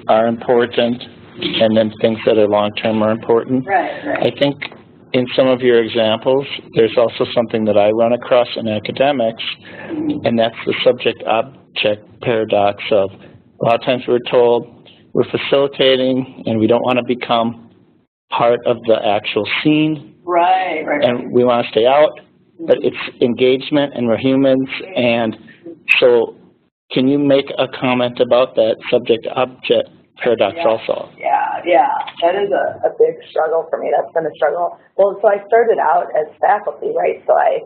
[SPEAKER 3] are important, and then things that are long-term are important.
[SPEAKER 2] Right.
[SPEAKER 3] I think in some of your examples, there's also something that I run across in academics, and that's the subject-object paradox of a lot of times we're told we're facilitating and we don't want to become part of the actual scene.
[SPEAKER 2] Right.
[SPEAKER 3] And we want to stay out, but it's engagement and we're humans. And so can you make a comment about that subject-object paradox also?
[SPEAKER 2] Yeah, that is a big struggle for me. That's been a struggle. Well, so I started out as faculty, right? So I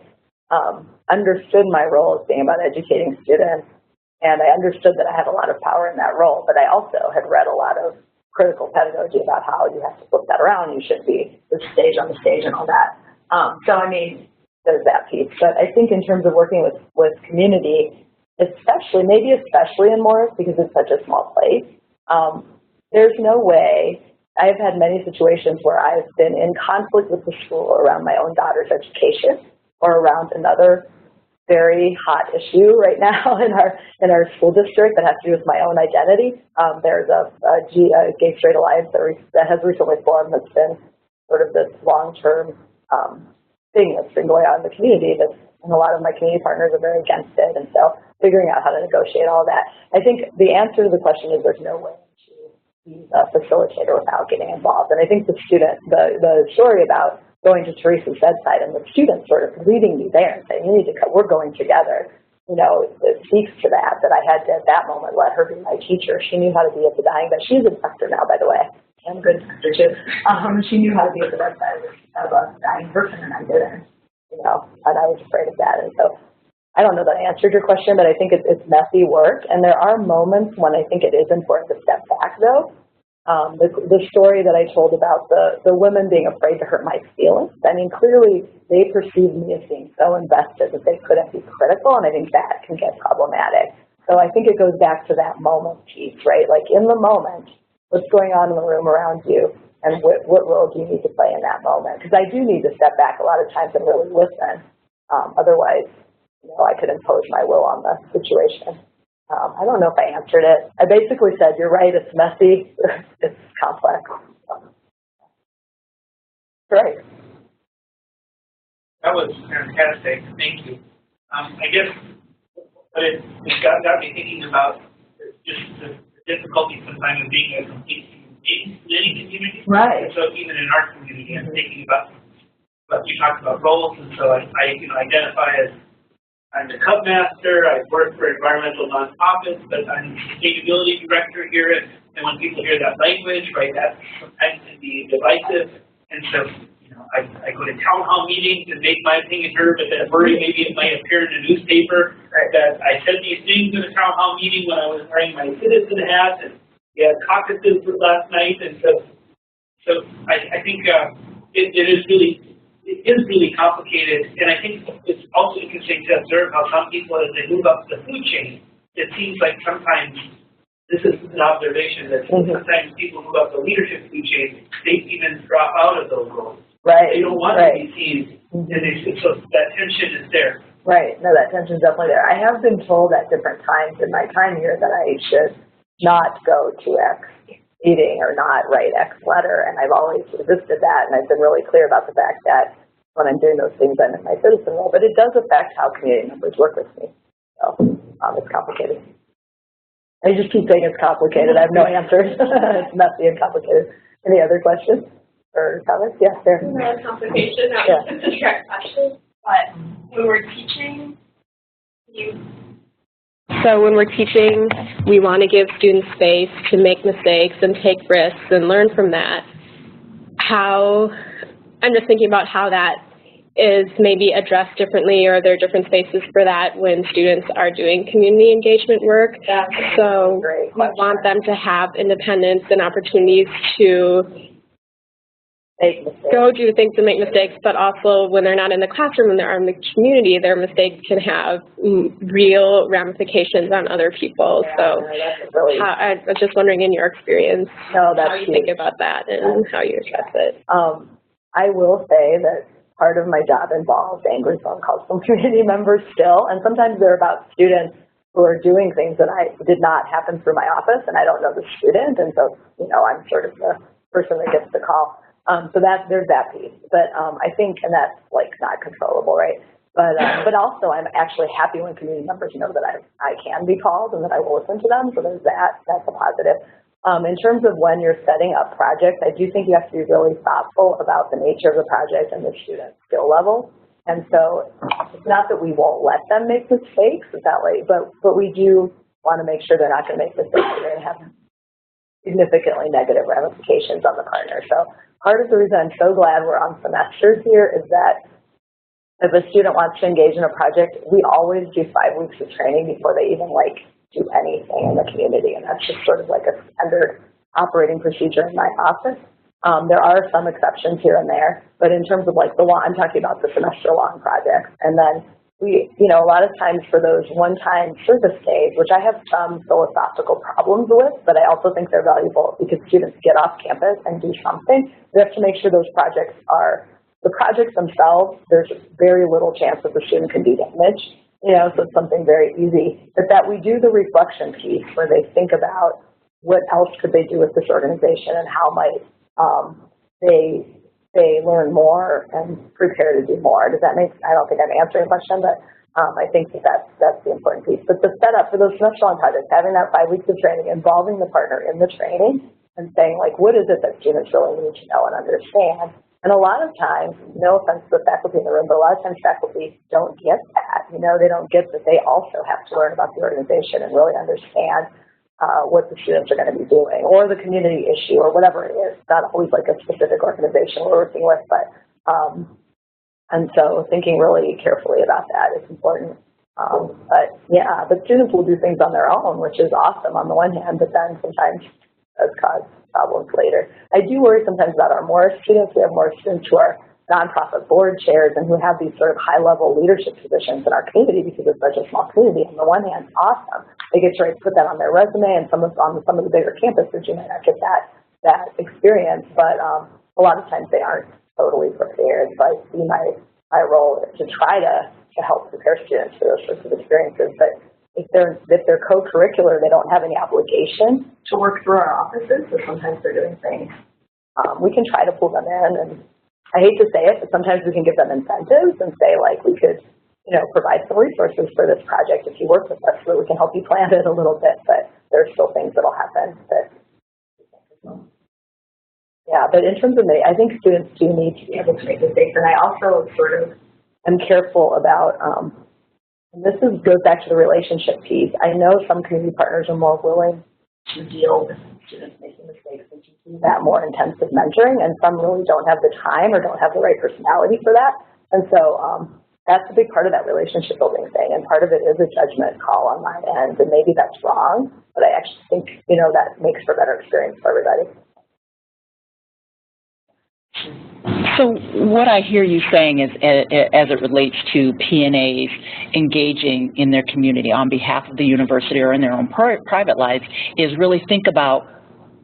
[SPEAKER 2] understood my role as being about educating students, and I understood that I had a lot of power in that role, but I also had read a lot of critical pedagogy about how you have to flip that around. You should be the stage on the stage and all that. So, I mean, there's that piece. But I think in terms of working with community, maybe especially in Morris, because it's such a small place, there's no way. I've had many situations where I've been in conflict with the school around my own daughter's education or around another very hot issue right now in our school district that has to do with my own identity. There's a gay straight alliance that has recently formed that's been sort of this long-term thing that's been going on in the community, and a lot of my community partners are very against it, and so figuring out how to negotiate all that. I think the answer to the question is there's no way to be a facilitator without getting involved. And I think the story about going to Teresa's bedside and the students sort of leading me there and saying, you need to come, we're going together, it speaks to that I had to, at that moment, let her be my teacher. She knew how to be at the dying bed. She's a doctor now, by the way. I'm a good doctor, too. She knew how to be at the bedside of a dying person, and I didn't, and I was afraid of that. And so I don't know that I answered your question, but I think it's messy work, and there are moments when I think it is important to step back, though. The story that I told about the women being afraid to hurt my feelings, I mean, clearly they perceived me as being so invested that they couldn't be critical, and I think that can get problematic. So I think it goes back to that moment piece, right? Like in the moment, what's going on in the room around you, and what role do you need to play in that moment? Because I do need to step back a lot of times and really listen. Otherwise, I could impose my will on the situation. I don't know if I answered it. I basically said, you're right, it's messy, it's complex. Great.
[SPEAKER 4] That was fantastic, thank you. I guess what it got me thinking about just the difficulty sometimes of being a complete human being in any community.
[SPEAKER 2] Right.
[SPEAKER 4] So even in our community, I'm thinking about what you talked about roles, and so I identify as I'm the Cub Master. I work for environmental nonprofits, but I'm the sustainability director here. And when people hear that language, right, that sometimes can be divisive. And so, I go to town hall meetings and make my opinion heard, but that worry maybe it might appear in a newspaper that I said these things in a town hall meeting when I was wearing my citizen hat, and we had caucuses last night. And so I think it is really complicated, and I think it's also interesting to observe how some people, as they move up the food chain, it seems like sometimes, this is an observation, that sometimes people move up the leadership food chain, they even drop out of those roles.
[SPEAKER 2] Right.
[SPEAKER 4] They don't want to be seen, and so that tension is there.
[SPEAKER 2] Right. No, that tension is definitely there. I have been told at different times in my time here that I should not go to X meeting or not write X letter, and I've always resisted that, and I've been really clear about the fact that when I'm doing those things, I'm in my citizen role, but it does affect how community members work with me. So it's complicated. I just keep saying it's complicated. I have no answers. It's messy and complicated. Any other questions or comments? Yes, there.
[SPEAKER 5] There's complication. That was a direct question. But when we're teaching, So when we're teaching, we want to give students space to make mistakes and take risks and learn from that. I'm just thinking about how that is maybe addressed differently, or are there different spaces for that when students are doing community engagement work? So we want them to have independence and opportunities to go do things and make mistakes, but also when they're not in the classroom and they're in the community, their mistakes can have real ramifications on other people. So I was just wondering, in your experience, how you think about that and how you address it.
[SPEAKER 2] I will say that part of my job involves angry phone calls from community members still, and sometimes they're about students who are doing things that did not happen through my office, and I don't know the student, and so, I'm sort of the person that gets the call. So there's that piece. But I think, and that's like not controllable, right? But also I'm actually happy when community members know that I can be called and that I will listen to them. So there's that. That's a positive. In terms of when you're setting up projects, I do think you have to be really thoughtful about the nature of the project and the student skill level. And so it's not that we won't let them make mistakes, it's that way, but we do want to make sure they're not going to make mistakes that are going to have significantly negative ramifications on the partner. So part of the reason I'm so glad we're on semesters here is that if a student wants to engage in a project, we always do 5 weeks of training before they even do anything in the community, and that's just sort of like a standard operating procedure in my office. There are some exceptions here and there, but in terms of I'm talking about the semester-long projects, and then we, a lot of times for those one-time service days, which I have some philosophical problems with, but I also think they're valuable because students get off campus and do something. We have to make sure those projects are, the projects themselves, there's very little chance that the student can do damage, so it's something very easy. But that we do the reflection piece where they think about what else could they do with this organization and how might they learn more and prepare to do more. Does that make sense? I don't think I'm answering the question, but I think that's the important piece. But the setup for those semester-long projects, having that 5 weeks of training, involving the partner in the training and saying, what is it that students really need to know and understand? And a lot of times, no offense to the faculty in the room, but a lot of times faculty don't get that. They don't get that they also have to learn about the organization and really understand what the students are going to be doing, or the community issue, or whatever it is. Not always a specific organization we're working with, but and so thinking really carefully about that is important. But yeah, the students will do things on their own, which is awesome on the one hand, but then sometimes does cause problems later. I do worry sometimes about our Morris students. We have Morris students who are nonprofit board chairs and who have these sort of high-level leadership positions in our community because it's such a small community. On the one hand, awesome. They get to put that on their resume, and on some of the bigger campuses, you might not get that experience, but a lot of times they aren't totally prepared. So I see my role to try to help prepare students for those sorts of experiences. But if they're co-curricular, they don't have any obligation to work through our offices, so sometimes they're doing things. We can try to pull them in, and I hate to say it, but sometimes we can give them incentives and say, we could, provide some resources for this project if you work with us so that we can help you plan it a little bit, but there's still things that'll happen that, yeah, but in terms of I think students do need to be able to make mistakes, and I also sort of am careful about, and this goes back to the relationship piece. I know some community partners are more willing to deal with students making mistakes and to do that more intensive mentoring, and some really don't have the time or don't have the right personality for that. And so that's a big part of that relationship building thing, and part of it is a judgment call on my end, and maybe that's wrong, but I actually think, that makes for a better experience for everybody.
[SPEAKER 1] So what I hear you saying is, as it relates to PNAs engaging in their community on behalf of the university or in their own private lives, is really think about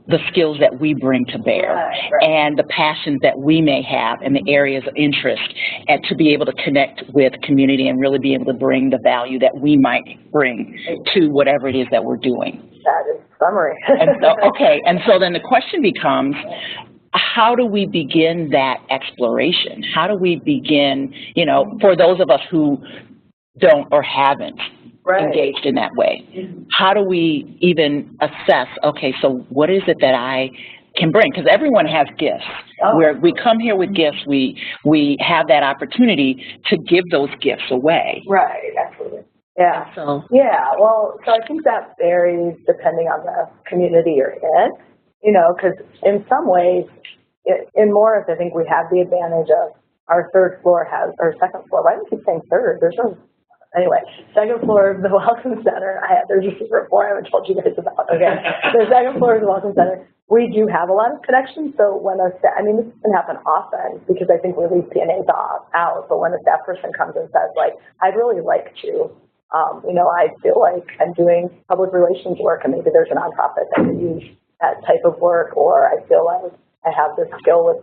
[SPEAKER 1] the skills that we bring to bear and the passions that we may have and the areas of interest, and to be able to connect with community and really be able to bring the value that we might bring to whatever it is that we're doing.
[SPEAKER 2] That is summary.
[SPEAKER 1] And so then the question becomes, how do we begin that exploration? How do we begin, for those of us who don't or haven't engaged in that way, how do we even assess, so what is it that I can bring? Because everyone has gifts. Where we come here with gifts, we have that opportunity to give those gifts away.
[SPEAKER 2] Right, absolutely. Yeah. So I think that varies depending on the community you're in. Because in some ways, in Morris, I think we have the advantage of our third floor or second floor. Why do you keep saying third? Anyway, second floor of the Welcome Center. There's a secret floor I haven't told you guys about. Okay, the second floor of the Welcome Center. We do have a lot of connections. So when this can happen often because I think we leave PNAs out. But when a staff person comes and says, I'd really like to. I feel like I'm doing public relations work, and maybe there's a nonprofit that could use that type of work, or I feel like I have this skill with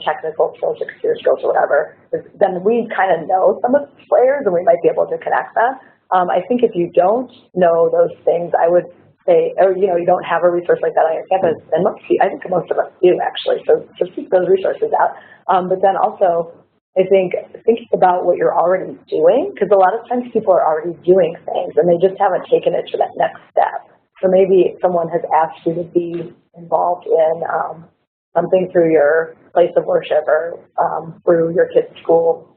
[SPEAKER 2] technical skills, computer skills, or whatever. Then we kind of know some of the players, and we might be able to connect that. I think if you don't know those things, I would say, oh, you know, you don't have a resource like that on your campus, and I think most of us do actually, so seek those resources out. But then also, I think thinking about what you're already doing, because a lot of times people are already doing things and they just haven't taken it to that next step. So maybe someone has asked you to be involved in something through your place of worship or through your kid's school.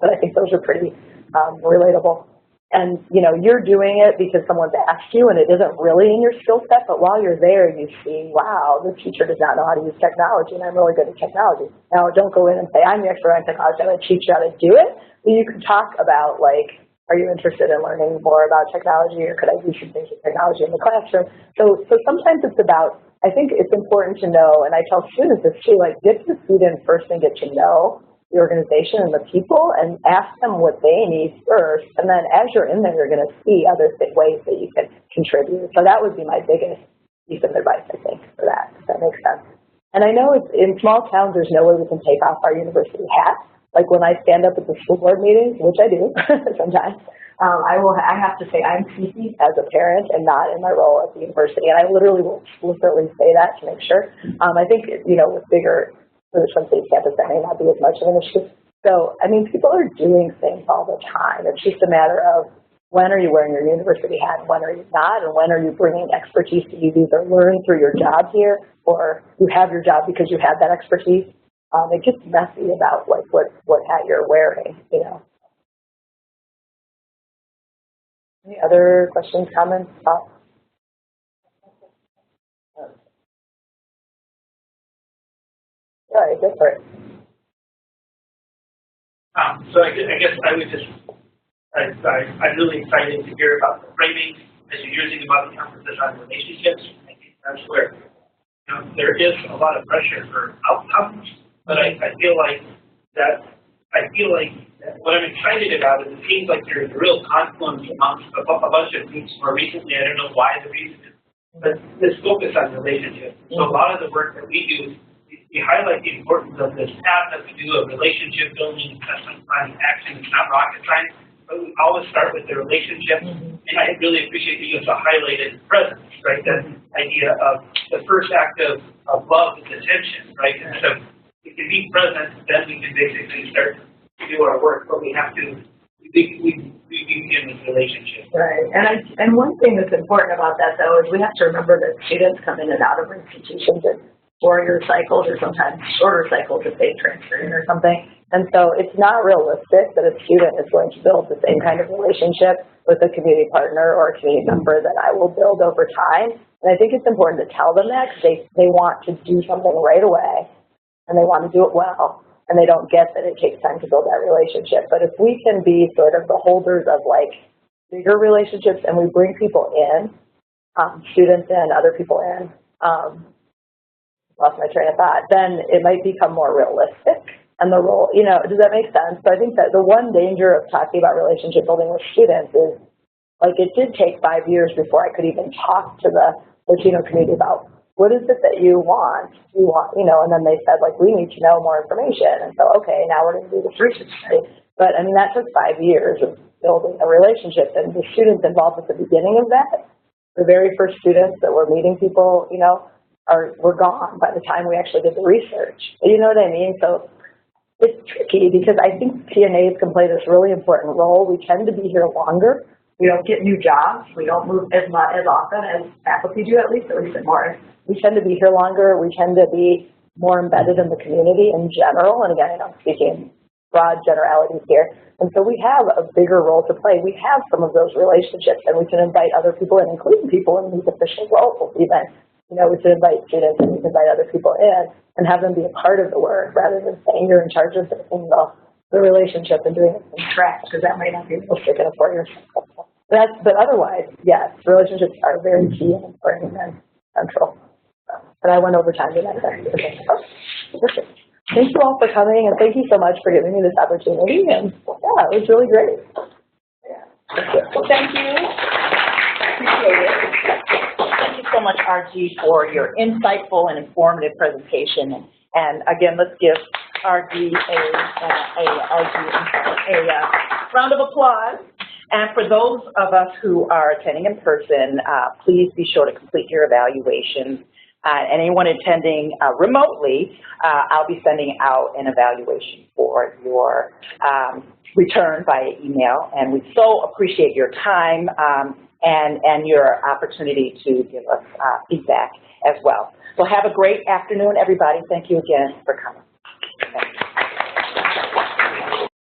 [SPEAKER 2] But I think those are pretty relatable. And, you know, you're doing it because someone's asked you and it isn't really in your skill set, but while you're there, you see, wow, the teacher does not know how to use technology and I'm really good at technology. Now, don't go in and say, I'm the expert on technology, I'm going to teach you how to do it. But you can talk about, like, are you interested in learning more about technology, or could I do some things with technology in the classroom? So sometimes it's about, I think it's important to know, and I tell students this too, like, get to the student first and get to know the organization and the people, and ask them what they need first, and then as you're in there, you're going to see other ways that you can contribute. So that would be my biggest piece of advice, I think, for that, if that makes sense. And I know in small towns, there's no way we can take off our university hat. Like when I stand up at the school board meetings, which I do sometimes, I have to say I'm speaking as a parent and not in my role at the university, and I literally will explicitly say that to make sure. I think, you know, with bigger for the Twin Cities campus, that may not be as much of an issue. So, I mean, people are doing things all the time. It's just a matter of when are you wearing your university hat, when are you not, and when are you bringing expertise that you've either learned through your job here, or you have your job because you have that expertise. It gets messy about like what hat you're wearing, you know. Any other questions, comments, thoughts? All right, go for it.
[SPEAKER 4] So I guess I would just, I'm really excited to hear about the framing as you're using about the emphasis on relationships. I think that's where, you know, there is a lot of pressure for outcomes, but I feel like what I'm excited about is it seems like there's a real confluence amongst a bunch of groups more recently. I don't know why the reason is, but this focus on relationships. So a lot of the work that we do, we highlight the importance of this path that we do of relationship building, assessment, planning, action. It's not rocket science, but we always start with the relationship. And I really appreciate that you also highlighted presence, right? That idea of the first act of love is attention, right? And so we can be present, then we can basically start to do our work, but we have to, we begin with relationships.
[SPEAKER 2] Right, and one thing that's important about that, though, is we have to remember that students come in and out of institutions in 4-year cycles or sometimes shorter cycles if they transfer in or something. And so it's not realistic that a student is going to build the same kind of relationship with a community partner or a community member that I will build over time. And I think it's important to tell them that because they want to do something right away and they want to do it well. And they don't get that it takes time to build that relationship. But if we can be sort of the holders of like bigger relationships and we bring people in, students in, other people in, lost my train of thought, then it might become more realistic. And the role, you know, does that make sense? So I think that the one danger of talking about relationship building with students is, like, it did take 5 years before I could even talk to the Latino community about what is it that you want, you know, and then they said, like, we need to know more information. And so, okay, now we're going to do this research study. But, I mean, that took 5 years of building a relationship. And the students involved at the beginning of that, the very first students that were meeting people, you know, were gone by the time we actually did the research. You know what I mean? So it's tricky because I think TNAs can play this really important role. We tend to be here longer. We don't get new jobs. We don't move as often as faculty do, at least in Morris. We tend to be here longer. We tend to be more embedded in the community in general. And again, I'm speaking broad generalities here. And so we have a bigger role to play. We have some of those relationships, and we can invite other people in, including people in these official roles even. You know, we can invite students and we can invite other people in and have them be a part of the work rather than saying you're in charge of the relationship and doing it from scratch, because that might not be realistic in a 4-year cycle. But otherwise, yes, relationships are very key and important and central. And I went over time to that. Okay. Perfect. Thank you all for coming, and thank you so much for giving me this opportunity. And yeah, it was really great. Yeah.
[SPEAKER 1] Well, thank you. Appreciate it. Thank you so much, RG, for your insightful and informative presentation. And again, let's give RG a round of applause. And for those of us who are attending in person, please be sure to complete your evaluations. Anyone attending remotely, I'll be sending out an evaluation for your return via email. And we so appreciate your time and your opportunity to give us feedback as well. So have a great afternoon, everybody. Thank you again for coming.